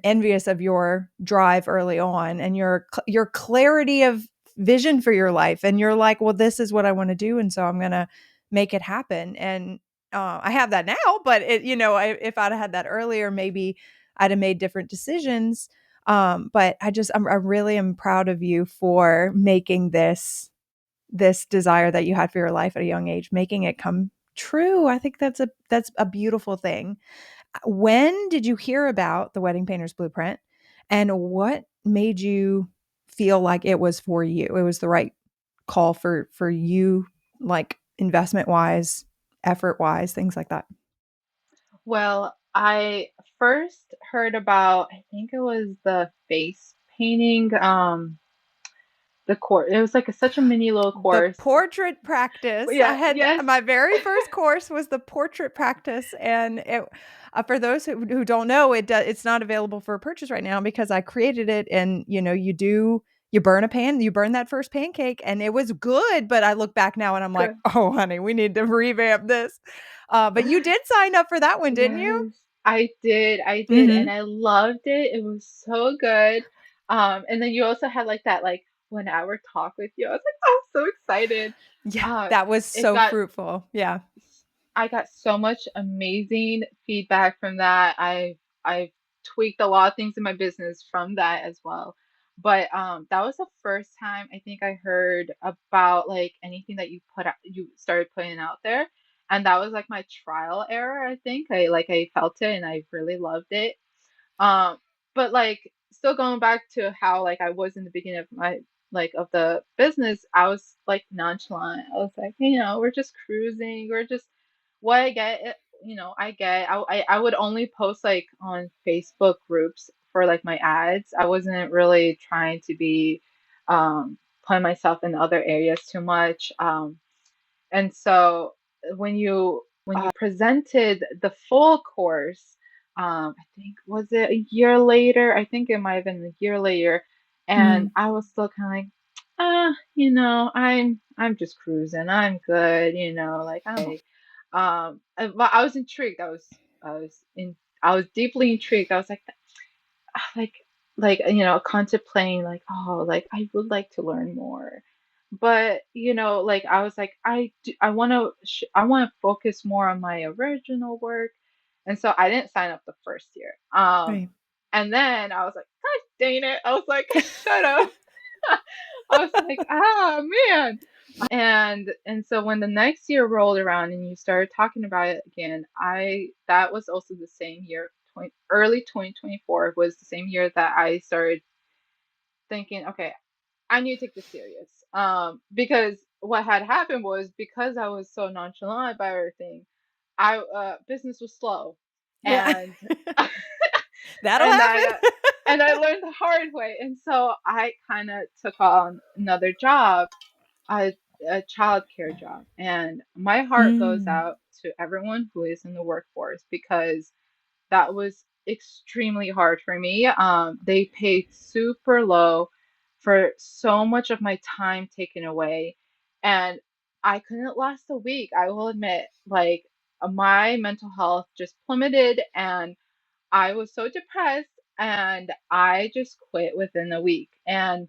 envious of your drive early on and your clarity of vision for your life. And you're like, well, this is what I want to do, and so I'm gonna make it happen. And I have that now, but if I'd had that earlier, maybe I'd have made different decisions. But I really am proud of you for making this desire that you had for your life at a young age, making it come true. I think that's a beautiful thing. When did you hear about the Wedding Painter's Blueprint, and what made you feel like it was for you? It was the right call for you, like investment wise, effort wise, things like that. Well, I first heard about, I think it was the face painting, the course. It was like such a mini little The course. portrait But practice. I yeah, had yes. my very first course was the portrait practice, and for those who don't know, it's not available for purchase right now because I created it, and you do you burn that first pancake and it was good, but I look back now and I'm like, Good. oh, honey, we need to revamp this. But you did sign up for that one, didn't you? Yes, I did, and Mm-hmm. I loved it. It was so good. And then you also had like that like 1 hour talk with you. I was like, oh, so excited. Yeah, Uh, that was it so got fruitful. Yeah. I got so much amazing feedback from that. I've tweaked a lot of things in my business from that as well. But that was the first time I think I heard about like anything that you started putting out there. And that was like my trial error, I think. I felt it and I really loved it. Um, but like still going back to how like I was in the beginning of my like of the business, I was like nonchalant. I was like, we're just cruising. We're just what I get, I get. I would only post like on Facebook groups for like my ads. I wasn't really trying to be putting myself in other areas too much. And so when you presented the full course, I think was it a year later? I think it might have been a year later, and Mm. I was still kind of like, I'm just cruising. I'm good, like I'm okay. But I was intrigued. I was deeply intrigued. I was like contemplating like, oh, like I would like to learn more, but like I was like, I want to focus more on my original work, and so I didn't sign up the first year. Right. And then I was like, gosh dang it, I was like, shut up. I was like, ah, man. And so when the next year rolled around and you started talking about it again, I that was also the same year, early 2024 was the same year that I started thinking, okay, I need to take this serious. Because what had happened was because I was so nonchalant about everything, I business was slow, Yeah. and That'll and happen. I learned the hard way, and so I kind of took on another job, a, a childcare job, and my heart goes Mm. out to everyone who is in the workforce because that was extremely hard for me. They paid super low for so much of my time taken away, and I couldn't last a week. I will admit, like my mental health just plummeted, and I was so depressed, and I just quit within a week. And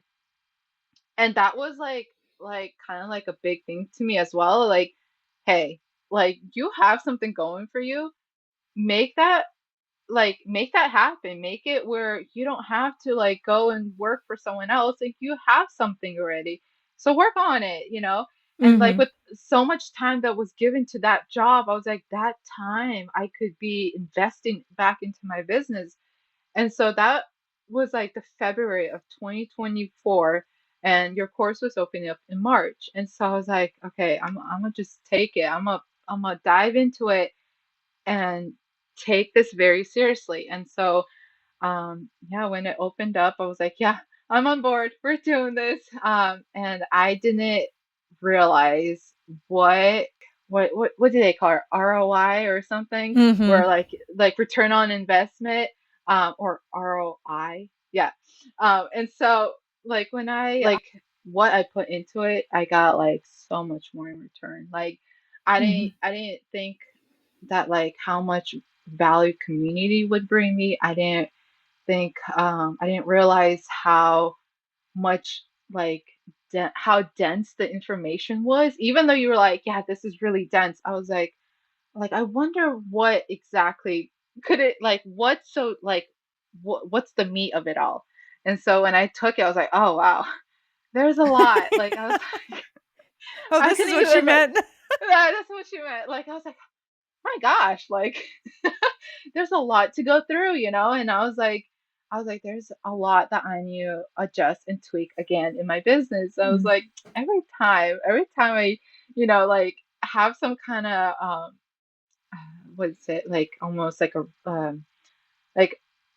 that was like kind of like a big thing to me as well. Like, hey, like you have something going for you. Make that make that happen. Make it where you don't have to like go and work for someone else. Like you have something already. So work on it. And like Mm-hmm. with so much time that was given to that job, I was like, that time I could be investing back into my business. And so that was like the February of 2024. And your course was opening up in March. And so I was like, okay, I'm gonna just take it. I'm gonna dive into it and take this very seriously. And so, yeah, when it opened up, I was like, yeah, I'm on board. We're doing this. And I didn't realize what do they call it? ROI or something, Mm-hmm. where like return on investment, or ROI. Yeah. And so like when I like what I put into it, I got like so much more in return. Like Mm-hmm. I didn't think that like how much value community would bring me. I didn't realize how much like how dense the information was. Even though you were like, yeah, this is really dense. I was like I wonder what exactly could it like what's so like what's the meat of it all. And so when I took it, I was like, oh wow, there's a lot. Like I was like, Oh, I this couldn't is what you even like, meant. yeah, that's what she meant. Like I was like, my gosh, like there's a lot to go through. And I was like, there's a lot that I need to adjust and tweak again in my business. I was Mm. like, every time I, like have some kind of what is it, like almost like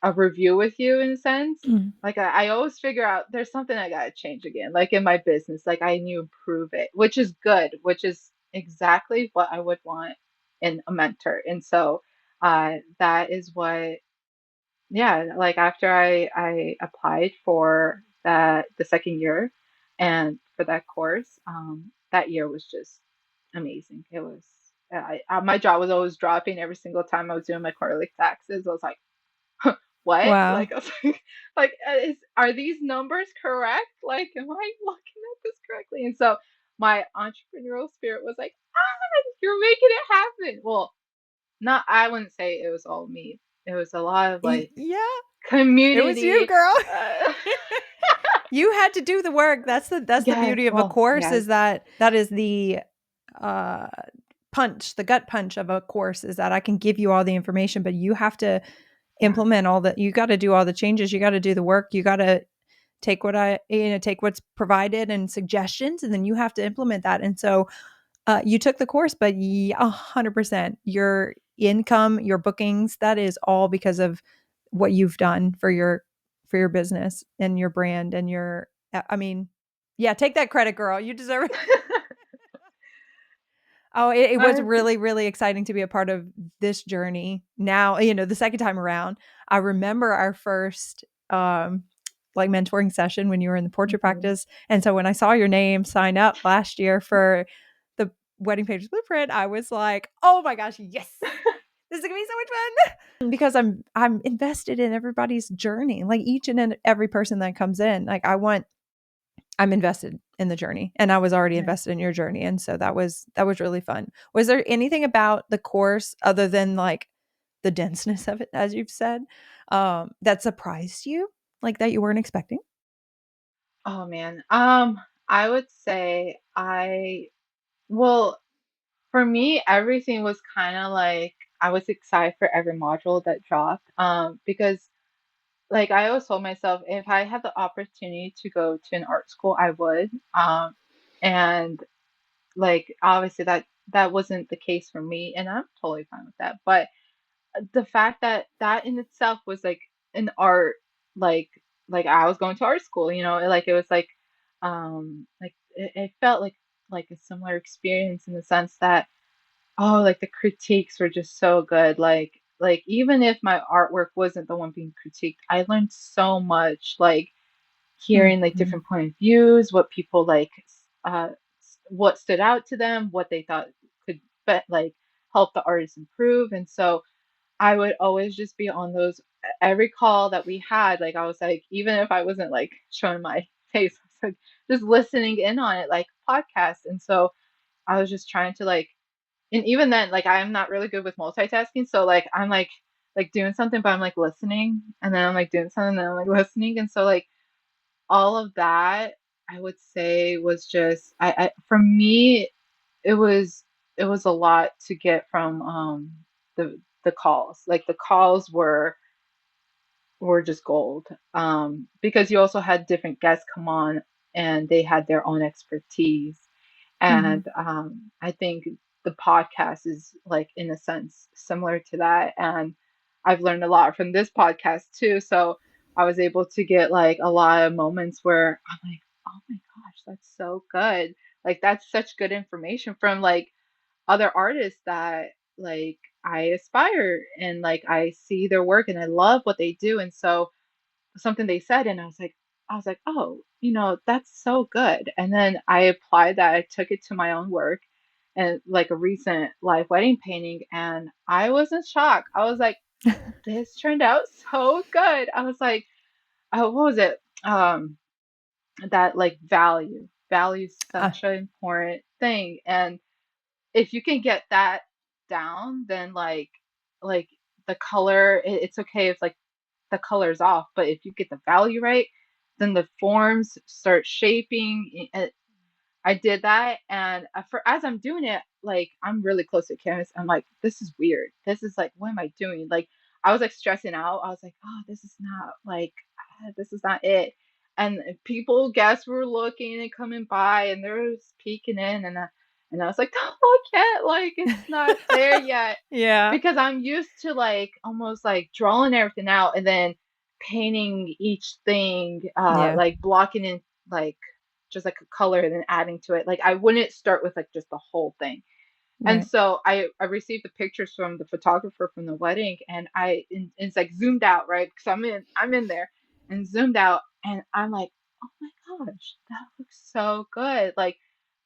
a review with you in a sense. Mm. Like I always figure out there's something I gotta change again, like in my business. Like I need to improve it, which is good, which is exactly what I would want in a mentor. And so that is what, yeah, like after I applied for that the second year, and for that course, that year was just amazing. It was my jaw was always dropping every single time I was doing my quarterly taxes. I was like, what? Wow. Like I was are these numbers correct? Like, am I looking at this correctly? And so my entrepreneurial spirit was like, you're making it happen. Well, not I wouldn't say it was all me. It was a lot of like Yeah, it was you, community. girl. Uh, You had to do the work. That's the yes, beauty of a well, course, yes, is that is the uh punch, the gut punch of a course, is that I can give you all the information, but you have to yeah, implement you got to do all the changes. You got to do the work. You got to take what's provided and suggestions, and then you have to implement that. And so you took the course, but 100% your income, your bookings, that is all because of what you've done for your business and your brand and your. I mean, yeah, take that credit, girl. You deserve it. Oh, it was I, really, really exciting to be a part of this journey. Now, the second time around, I remember our first like mentoring session when you were in the portrait mhm. practice. And so when I saw your name sign up last year for the Wedding Pages Blueprint, I was like, oh my gosh, yes. This is gonna be so much fun. Because I'm invested in everybody's journey. Like each and every person that comes in. I'm invested in the journey, and I was already Yeah. invested in your journey. And so that was really fun. Was there anything about the course other than like the denseness of it, as you've said, that surprised you, like that you weren't expecting? Oh man. I would say well, for me, everything was kind of like I was excited for every module that dropped. Because like I always told myself, if I had the opportunity to go to an art school, I would. And like obviously that wasn't the case for me, and I'm totally fine with that. But the fact that that in itself was like an art, like like I was going to art school, like it was like it felt like a similar experience in the sense that oh, like the critiques were just so good. Like even if my artwork wasn't the one being critiqued, I learned so much, like hearing like Mhm. different point of views, what people like, uh, what stood out to them, what they thought could like help the artist improve. And so I would always just be on those every call that we had. Like I was like, even if I wasn't like showing my face, I was like just listening in on it, like podcast. And so I was just trying to like, and even then, like I'm not really good with multitasking. So like I'm like doing something, but I'm like listening, and then I'm like doing something, and then I'm like listening. And so like all of that, I would say was just I for me it was a lot to get from the calls. Like the calls were just gold. Because you also had different guests come on and they had their own expertise. Mhm. And I think the podcast is like in a sense similar to that. And I've learned a lot from this podcast too. So I was able to get like a lot of moments where I'm like, oh my gosh, that's so good. Like that's such good information from like other artists that like I aspire and like I see their work and I love what they do. And so something they said and I was like, oh, that's so good. And then I applied that. I took it to my own work and like a recent live wedding painting and I was in shock. I was like, this turned out so good. I was like, oh, what was it? That like value is Ah, such an important thing. And if you can get that down, then like the color, it's okay if like the color's off, but if you get the value right, then the forms start shaping. I did that, and for as I'm doing it, like I'm really close to canvas. I'm like, this is weird. This is like, what am I doing? Like, I was like stressing out. I was like, oh, this is not like, this is not it. And people, guests were looking and coming by, and they're just peeking in, and I was like, don't look yet, like it's not there yet, yeah. because I'm used to like almost like drawing everything out and then painting each thing, Yeah. like blocking in like just like a color and then adding to it. Like I wouldn't start with like just the whole thing. And Right. so I received the pictures from the photographer from the wedding and it's like zoomed out, right? Because I'm in there and zoomed out and I'm like, oh my gosh, that looks so good. Like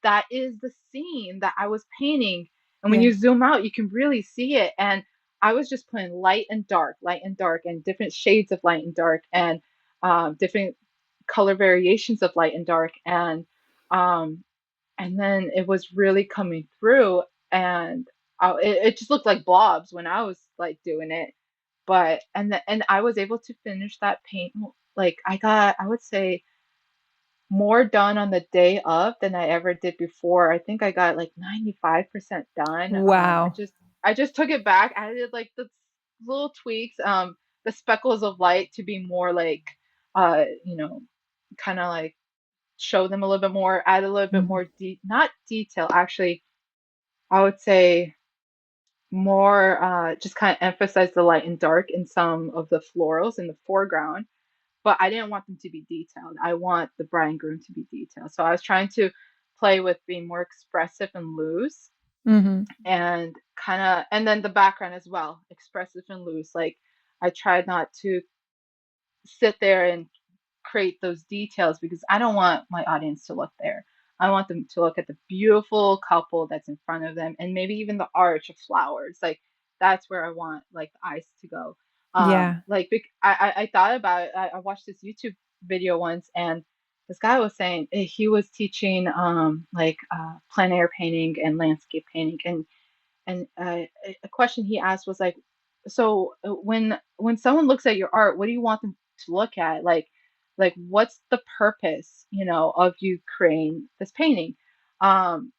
that is the scene that I was painting. And when Yeah. you zoom out, you can really see it. And I was just putting light and dark, and different shades of light and dark, and different color variations of light and dark. Um, and then it was really coming through, and it just looked like blobs when I was like doing it. But and I was able to finish that paint. Like I would say more done on the day of than I ever did before. I think I got like 95% done. Wow. I just took it back. I did like the little tweaks, the speckles of light to be more like you know, kind of like show them a little bit more, add a little bit Mhm. more not detail, actually, I would say more just kind of emphasize the light and dark in some of the florals in the foreground, but I didn't want them to be detailed. I want the bride and groom to be detailed. So I was trying to play with being more expressive and loose, Mhm. and kind of, and then the background as well, expressive and loose. Like I tried not to sit there and create those details because I don't want my audience to look there. I want them to look at the beautiful couple that's in front of them, and maybe even the arch of flowers. Like that's where I want like the eyes to go. Yeah. Like I thought about it. I watched this YouTube video once, and this guy was saying he was teaching like plein air painting and landscape painting, and a question he asked was like, so when someone looks at your art, what do you want them to look at? Like what's the purpose, you know, of you creating this painting? And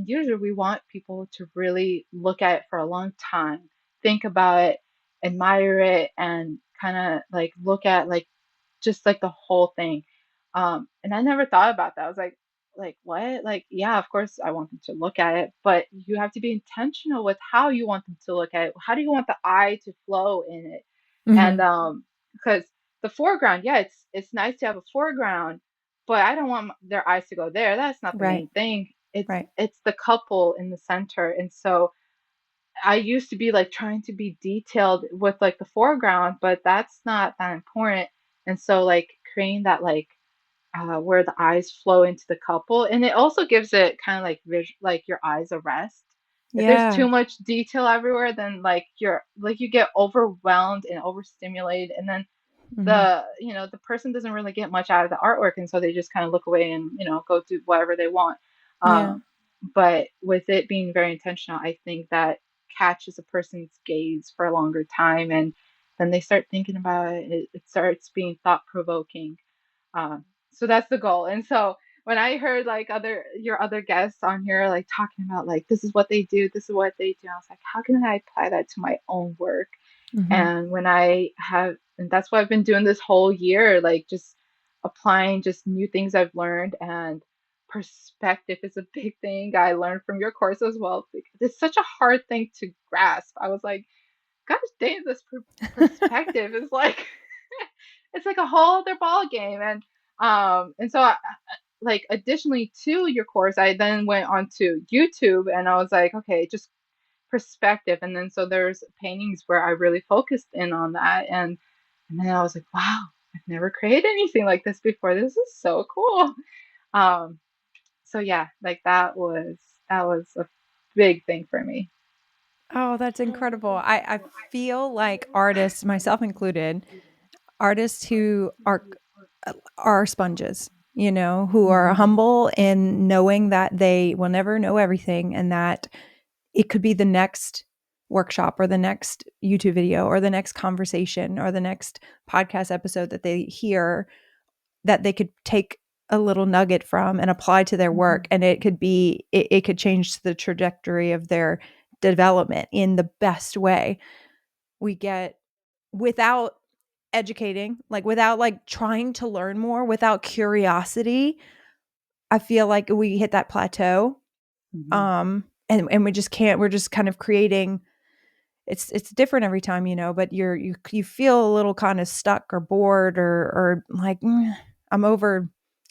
usually we want people to really look at it for a long time, think about it, admire it, and kind of like look at like just like the whole thing. And I never thought about that. I was like what? Like, yeah, of course I want them to look at it, but you have to be intentional with how you want them to look at it. How do you want the eye to flow in it? And Mhm. because the foreground, yeah, it's nice to have a foreground, but I don't want their eyes to go there. That's not the Right. main thing. Right. It's the couple in the center. And so I used to be like trying to be detailed with like the foreground, but that's not that important. And so like creating that like where the eyes flow into the couple, and it also gives it kind of like like your eyes a rest. If there's Yeah. too much detail everywhere, then like you're like you get overwhelmed and overstimulated, and then Mhm. the you know the person doesn't really get much out of the artwork, and so they just kind of look away and you know go do whatever they want. Yeah. Um, but with it being very intentional, I think that catches a person's gaze for a longer time, and then they start thinking about it. It starts being thought provoking. So that's the goal. And so when I heard like other your other guests on here like talking about like this is what they do, this is what they do, I was like, how can I apply that to my own work? Mhm. And when I have, and that's what I've been doing this whole year, like just applying just new things I've learned. And perspective is a big thing I learned from your course as well, because it's such a hard thing to grasp. I was like, gosh dang, this perspective is like it's like a whole other ball game. And so like additionally to your course, I then went on to YouTube, and I was like, okay, just perspective. And then so there's paintings where I really focused in on that, and then I was like, wow, I've never created anything like this before. This is so cool. Um, so yeah, like that was a big thing for me. Oh, that's incredible. I feel like artists, myself included, artists who are sponges, you know, who are Hmm. humble in knowing that they will never know everything and that it could be the next workshop or the next YouTube video or the next conversation or the next podcast episode that they hear that they could take a little nugget from and apply to their work, Hmm. and it could be it could change the trajectory of their development in the best way. We get without educating, like without like trying to learn more, without curiosity, I feel like we hit that plateau. Hmm. And we just can't, we're just kind of creating, it's different every time, you know, but you feel a little kind of stuck or bored or like I'm over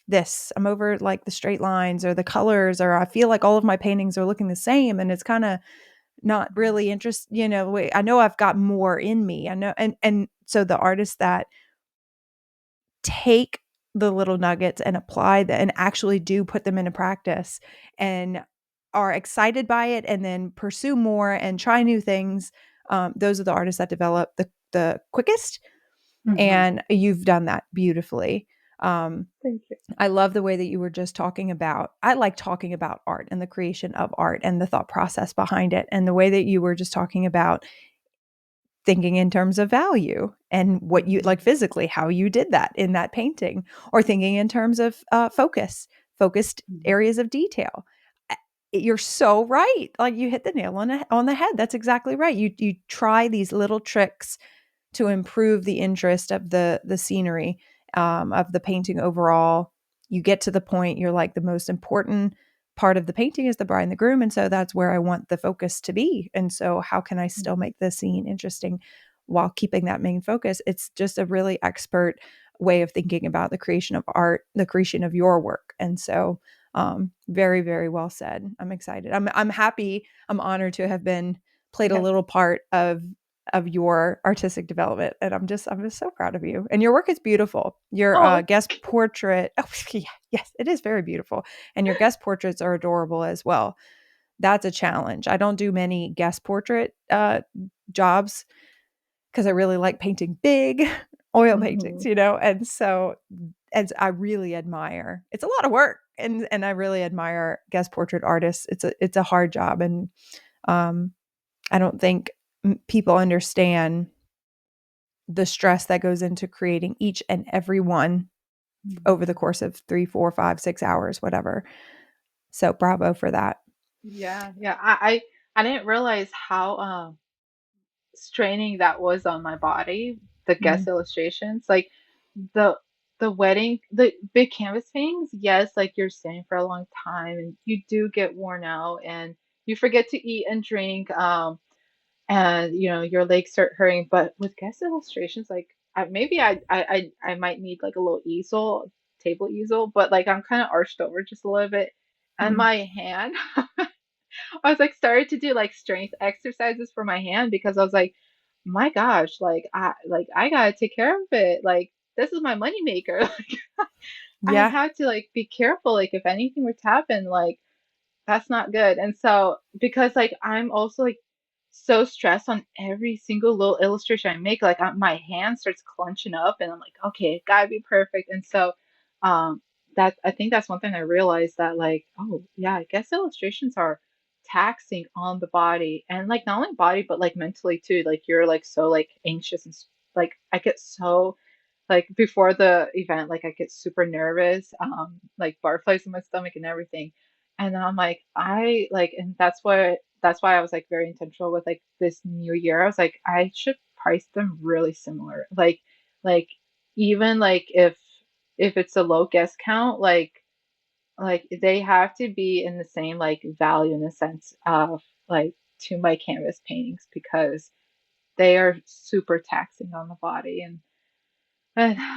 this. I'm over like the straight lines or the colors, or I feel like all of my paintings are looking the same and it's kind of not really interest, you know, I know I've got more in me. I know, and so the artists that take the little nuggets and apply that and actually do put them into practice and are excited by it and then pursue more and try new things, those are the artists that develop the quickest. Hmm. And you've done that beautifully. Um, Thank you. I love the way that you were just talking about, I like talking about art and the creation of art and the thought process behind it. And the way that you were just talking about thinking in terms of value and what you like Hmm. physically, how you did that in that painting, or thinking in terms of focused Hmm. areas of detail. You're so right. Like you hit the nail on the head. That's exactly right. You try these little tricks to improve the interest of the scenery, of the painting overall. You get to the point you're like, the most important part of the painting is the bride and the groom, and so that's where I want the focus to be. And so how can I still Hmm. make the scene interesting while keeping that main focus? It's just a really expert way of thinking about the creation of art, the creation of your work. And so very, very well said. I'm excited. I'm happy. I'm honored to have been played a Yes. little part of your artistic development, and I'm just so proud of you. And your work is beautiful. Your Oh, guest portrait, oh yeah, yes, it is very beautiful, and your guest portraits are adorable as well. That's a challenge. I don't do many guest portrait jobs because I really like painting big oil hmm paintings, and so as I really admire, it's a lot of work, and I really admire guest portrait artists. It's a hard job, and um, I don't think people understand the stress that goes into creating each and every one over the hmm course of 3, 4, 5, 6 hours, whatever. So bravo for that. Yeah, yeah. I didn't realize how straining that was on my body, the Mm, guest illustrations. Like the the big canvas things, yes, like you're standing for a long time and you do get worn out and you forget to eat and drink, and your legs start hurting. But with guest illustrations, like maybe I might need like a little easel, table easel, but like I'm kind of arched over just a little bit, and mm. my hand I was like started to do like strength exercises for my hand because I was like, my gosh, like I gotta take care of it. Like this is my money maker. Like I Yeah. have to like be careful. Like if anything were to happen, like that's not good. And so because like I'm also like so stressed on every single little illustration I make, like my hand starts clenching up, and I'm like, okay, it gotta be perfect. And so, that I think that's one thing I realized that like, oh yeah, I guess illustrations are taxing on the body, and like not only body but like mentally too. Like you're like so like anxious and like I get so like before the event, like I get super nervous, like butterflies in my stomach and everything. And I'm like, and that's why I was like very intentional with like this new year. I was like, I should price them really similar. Like even like if it's a low guest count, like they have to be in the same like value in the sense of like to my canvas paintings because they are super taxing on the body. And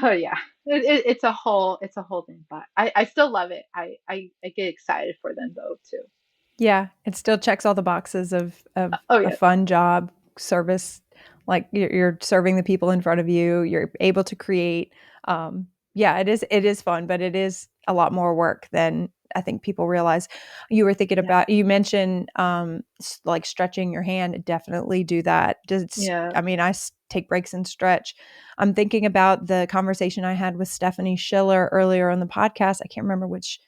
oh yeah, it's a whole thing, but I still love it. I get excited for them though too. Yeah, it still checks all the boxes of Oh a yeah. fun job, service, like you're serving the people in front of you, you're able to create. Yeah, it is fun, but it is a lot more work than I think people realize. You were thinking Yeah. about, you mentioned like stretching your hand, definitely do that. Just Yeah. I mean, take breaks and stretch. I'm thinking about the conversation I had with Stephanie Schiller earlier on the podcast. I can't remember which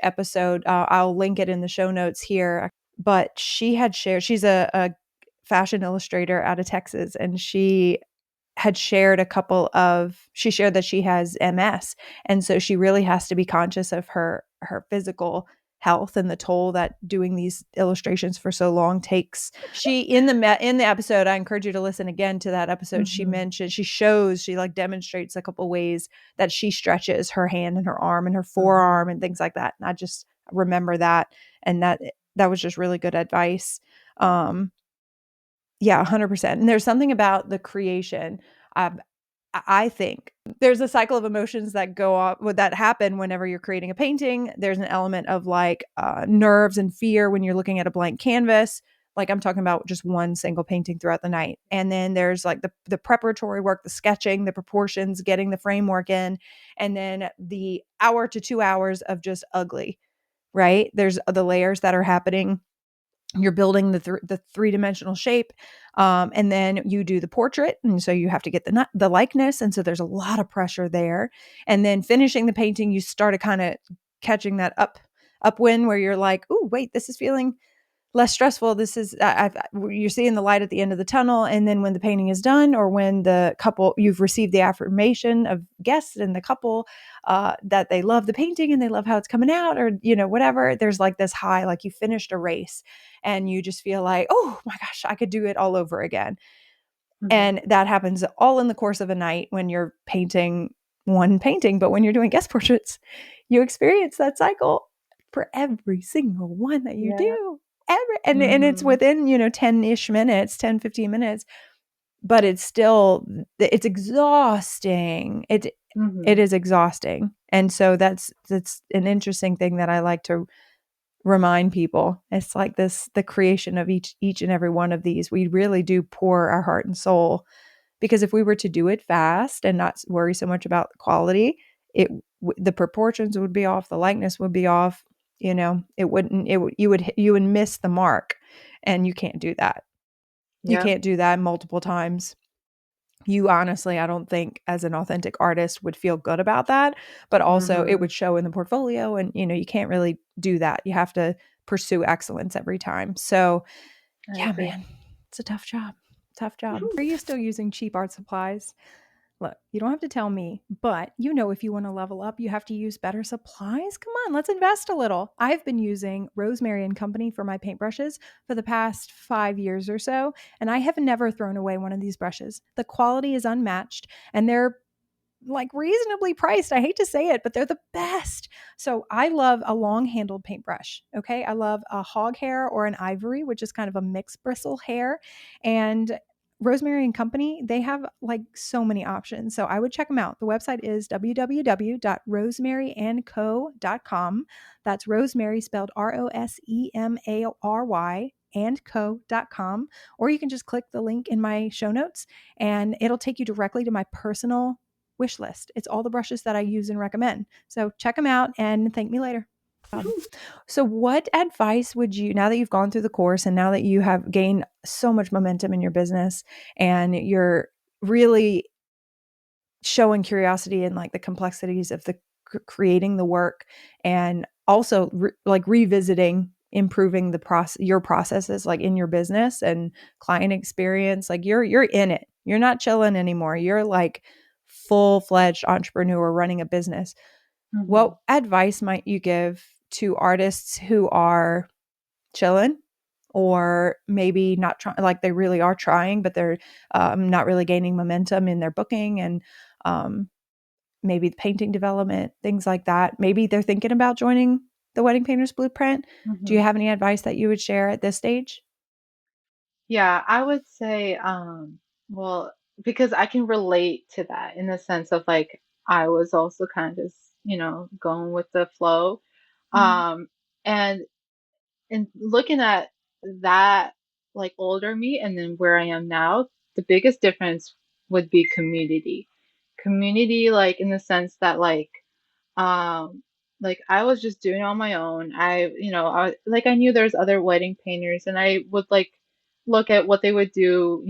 episode. I'll link it in the show notes here. But she had shared, she's a fashion illustrator out of Texas, and she shared that she has MS. And so she really has to be conscious of her physical health and the toll that doing these illustrations for so long takes. She in the episode, I encourage you to listen again to that episode. She Hmm. mentioned, she like demonstrates a couple ways that she stretches her hand and her arm and her forearm Hmm. and things like that. And I just remember that, and that was just really good advice. Um yeah, 100%. And there's something about the creation. Um, I think there's a cycle of emotions that go off that happen whenever you're creating a painting. There's an element of like nerves and fear when you're looking at a blank canvas. Like I'm talking about just one single painting throughout the night. And then there's like the preparatory work, the sketching, the proportions, getting the framework in, and then the hour to 2 hours of just ugly, right? There's the layers that are happening. You're building the three-dimensional shape, and then you do the portrait, and so you have to get the likeness, and so there's a lot of pressure there. And then finishing the painting, you start kind of catching that upwind where you're like, oh wait, this is feeling less stressful. This is you're seeing the light at the end of the tunnel. And then when the painting is done, or when the couple, you've received the affirmation of guests and the couple that they love the painting and they love how it's coming out, or whatever, there's like this high, like you finished a race and you just feel like, oh my gosh, I could do it all over again. Mhm. And that happens all in the course of a night when you're painting one painting. But when you're doing guest portraits, you experience that cycle for every single one that you Yeah. do. And it's Mhm. within 10-ish minutes, 10-15 minutes, but it's exhausting. It Mhm. is exhausting. And so that's an interesting thing that I like to remind people. It's like the creation of each and every one of these. We really do pour our heart and soul, because if we were to do it fast and not worry so much about the quality, the proportions would be off, the likeness would be off. It wouldn't. You would miss the mark, and you can't do that. You Yep. can't do that multiple times. You honestly, I don't think as an authentic artist would feel good about that, but also it Mhm. would show in the portfolio, and you can't really do that. You have to pursue excellence every time. So, I yeah, agree. man, it's a tough job. Tough job. Are you still using cheap art supplies? Look, you don't have to tell me, but if you want to level up, you have to use better supplies. Come on, let's invest a little. I've been using Rosemary and Company for my paintbrushes for the past 5 years or so, and I have never thrown away one of these brushes. The quality is unmatched, and they're like reasonably priced. I hate to say it, but they're the best. So I love a long handled paintbrush. Okay. I love a hog hair or an ivory, which is kind of a mixed bristle hair. And Rosemary and Company, they have like so many options. So I would check them out. The website is www.rosemaryandco.com. That's Rosemary spelled Rosemary and co.com. Or you can just click the link in my show notes and it'll take you directly to my personal wish list. It's all the brushes that I use and recommend. So check them out and thank me later. So, what advice would you, now that you've gone through the course and now that you have gained so much momentum in your business and you're really showing curiosity and like the complexities of the creating the work, and also like revisiting improving your processes like in your business and client experience, like you're in it, you're not chilling anymore, you're like full-fledged entrepreneur running a business. What Mhm. advice might you give to artists who are chilling, or maybe not trying, like they really are trying but they're not really gaining momentum in their booking, and um, maybe the painting development, things like that. Maybe they're thinking about joining the Wedding Painters Blueprint. Do you Mhm. have any advice that you would share at this stage? Yeah, I would say, well, because I can relate to that in the sense of like I was also kind of just, going with the flow. Mm, Um, and looking at that like older me and then where I am now, the biggest difference would be community. Community, like in the sense that um like I was just doing it on my own. I knew there's other wedding painters and I would like look at what they would do,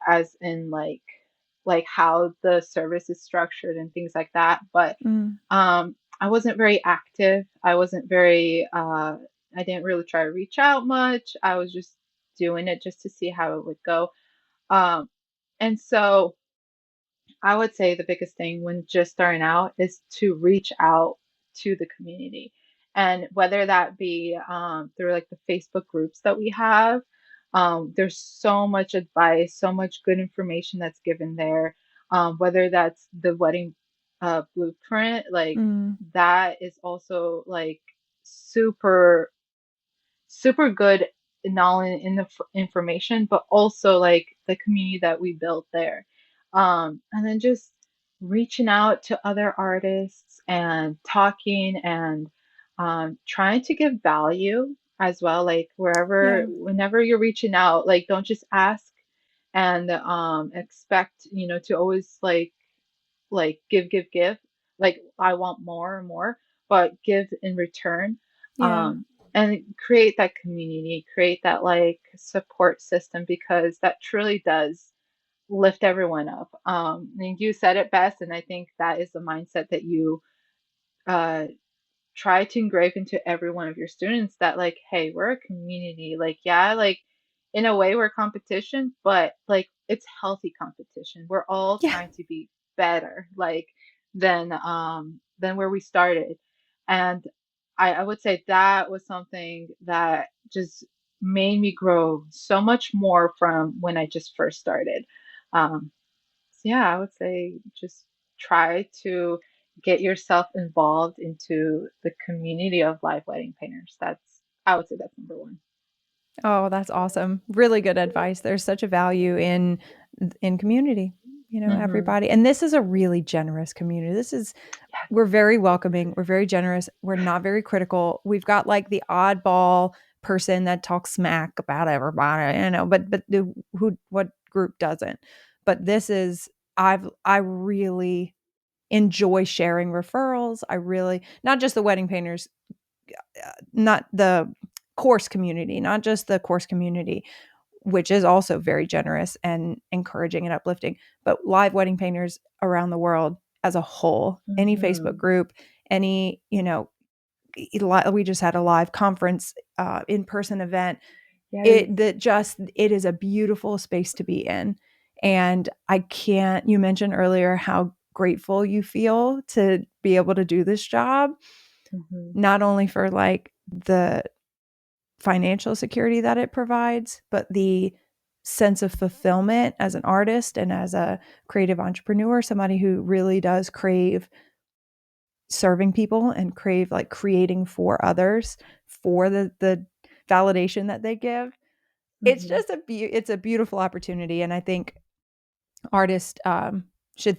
as in like how the service is structured and things like that. But mm, I wasn't very active. I didn't really try to reach out much. I was just doing it just to see how it would go. Um, and so I would say the biggest thing when just starting out is to reach out to the community. And whether that be through like the Facebook groups that we have, there's so much advice, so much good information that's given there. Whether that's the wedding blueprint, like mm, that is also like super super good knowledge in the information, but also like the community that we built there. And then just reaching out to other artists and talking and trying to give value. as well. Like Yeah. whenever you're reaching out, like don't just ask and expect, to always give. Like I want more and more, but give in return. Yeah. Um, and create that community, create that like support system because that truly does lift everyone up. And you said it best, and I think that is the mindset that you uh try to engrave into every one of your students that like, hey, we're a community. Like, yeah, like in a way we're competition, but like it's healthy competition. We're all Yeah. trying to be better, like than where we started. And I would say that was something that just made me grow so much more from when I just first started. So yeah, I would say just try to get yourself involved into the community of live wedding painters. I would say that's number one. Oh, that's awesome. Really good advice. There's such a value in community, Hmm. everybody. And this is a really generous community. Yes. We're very welcoming. We're very generous. We're not very critical. We've got like the oddball person that talks smack about everybody, but what group doesn't? But this is I really enjoy sharing referrals. I really not just the wedding painters, not the course community, not just the course community, which is also very generous and encouraging and uplifting, but live wedding painters around the world as a whole, any Facebook Hmm. group, any, we just had a live conference, in-person event. Yes. It is a beautiful space to be in. And I can't, you mentioned earlier how grateful you feel to be able to do this job, Hmm. not only for like the financial security that it provides, but the sense of fulfillment as an artist and as a creative entrepreneur, somebody who really does crave serving people and crave like creating for others for the validation that they give. It's Hmm. just it's a beautiful opportunity, and I think artists should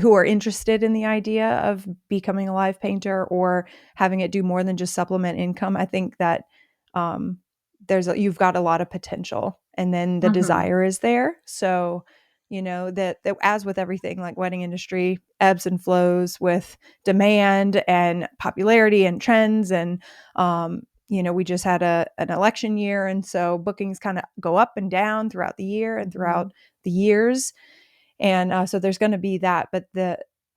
who are interested in the idea of becoming a live painter or having it do more than just supplement income. I think that um, you've got a lot of potential, and then the Hmm. desire is there. So that as with everything, like wedding industry ebbs and flows with demand and popularity and trends, and we just had an election year, and so bookings kind of go up and down throughout the year and Hmm. throughout the years. And so there's going to be that. But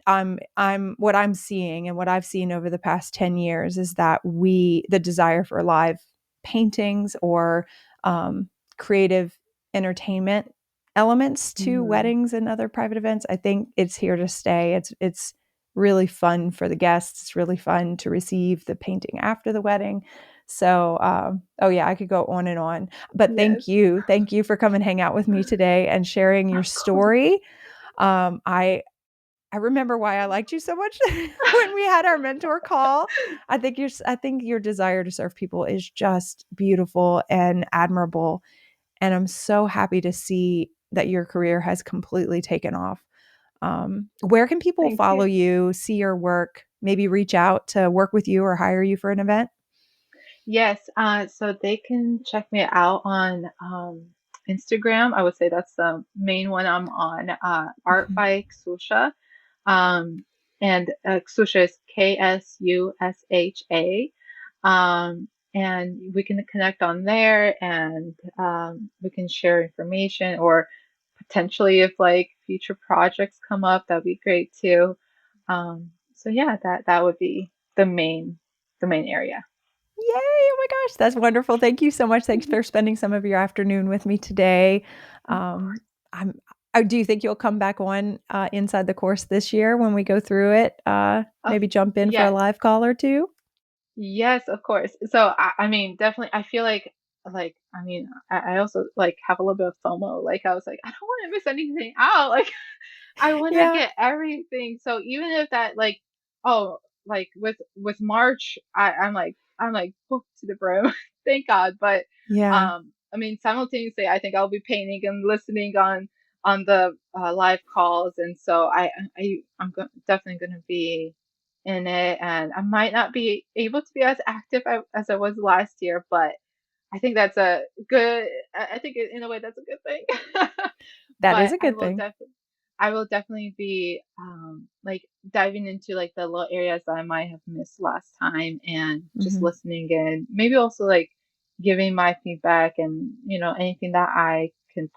I'm what I'm seeing and what I've seen over the past 10 years is that the desire for live paintings or creative entertainment elements to Hmm. weddings and other private events, I think it's here to stay. It's really fun for the guests. It's really fun to receive the painting after the wedding. So, oh yeah, I could go on and on. But Yes. thank you for coming hang out with me today and sharing your Of course. story. Um, I I remember why I liked you so much when we had our mentor call. I think your desire to serve people is just beautiful and admirable, and I'm so happy to see that your career has completely taken off. Where can people Thank follow you. you, see your work, maybe reach out to work with you or hire you for an event? Yes, so they can check me out on Instagram. I would say that's the main one I'm on. Art Mhm. by Ksusha. Um, and Ksusha is Ksusha. And we can connect on there and we can share information or potentially if like future projects come up, that'd be great too. So yeah, that would be the main area. Yay! Oh my gosh, that's wonderful. Thank you so much. Thanks Mhm. for spending some of your afternoon with me today. Of Um, course. I'm do you think you'll come back on inside the course this year when we go through it? Of Maybe jump in for a Yes. live call or two? Yes, of course. So I mean, definitely I feel like I mean, I also like have a little bit of FOMO. Like I was like, I don't want to miss anything out. Like I want to Yeah. get everything. So even if that like oh, like with March, I'm like booked to the brim. Thank God. But Yeah. I mean, simultaneously I think I'll be painting and listening on the live calls and so I'm definitely going to be in it, and I might not be able to be as active as I was last year, but I think that's a good, I think in a way that's a good thing. That is But a good thing. I will definitely be like diving into like the little areas that I might have missed last time and just Hmm. listening in. Maybe also like giving my feedback and anything that I can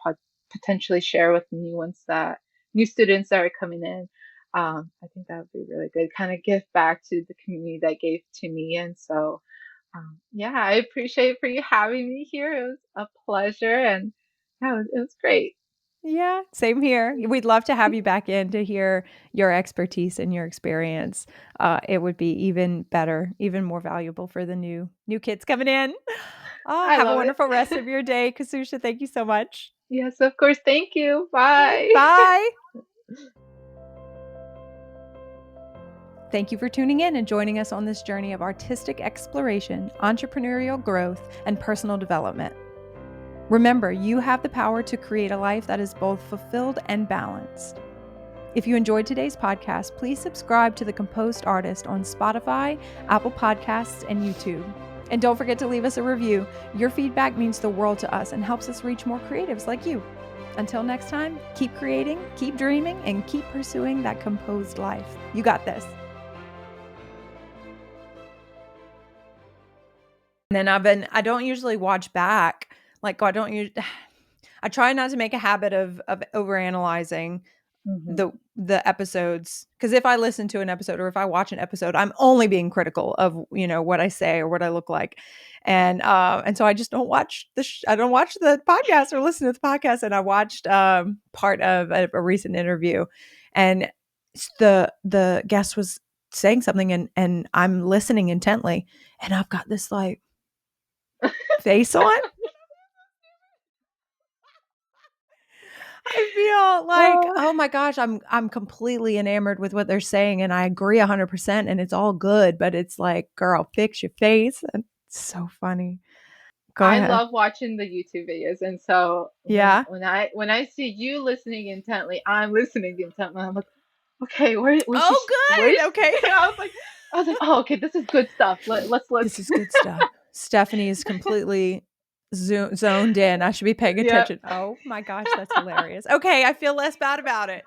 potentially share with new students that are coming in. I think that would be really good. Kind of give back to the community that gave to me, and so yeah, I appreciate for you having me here. It was a pleasure, and yeah, it was great. Yeah, same here. We'd love to have you back in to hear your expertise and your experience. It would be even better, even more valuable for the new kids coming in. Oh, I have a love wonderful rest it. of your day, Ksusha. Thank you so much. Yes, of course. Thank you. Bye. Bye. Thank you for tuning in and joining us on this journey of artistic exploration, entrepreneurial growth, and personal development. Remember, you have the power to create a life that is both fulfilled and balanced. If you enjoyed today's podcast, please subscribe to The Composed Artist on Spotify, Apple Podcasts, and YouTube. And don't forget to leave us a review. Your feedback means the world to us and helps us reach more creatives like you. Until next time, keep creating, keep dreaming, and keep pursuing that composed life. You got this. And then I don't usually watch back. Like I don't use, I try not to make a habit of overanalyzing Hmm. the episodes, because if I listen to an episode or if I watch an episode, I'm only being critical of what I say or what I look like, and so I just don't watch I don't watch the podcast or listen to the podcast. And I watched part of a recent interview, and the guest was saying something, and I'm listening intently, and I've got this like face on. I feel like, Oh, oh my gosh, I'm completely enamored with what they're saying, and I agree 100%, and it's all good, but it's like, girl, fix your face. And it's so funny. Go I ahead. love watching the YouTube videos, and so when Yeah. when I when I see you listening intently, I'm listening intently. I'm like, okay, Oh, where is good. Okay. I was like, oh, okay, this is good stuff. Let's This listen. is good stuff. Stephanie is completely zoned in. I should be paying Yeah. attention. Oh my gosh, that's hilarious. Okay, I feel less bad about it.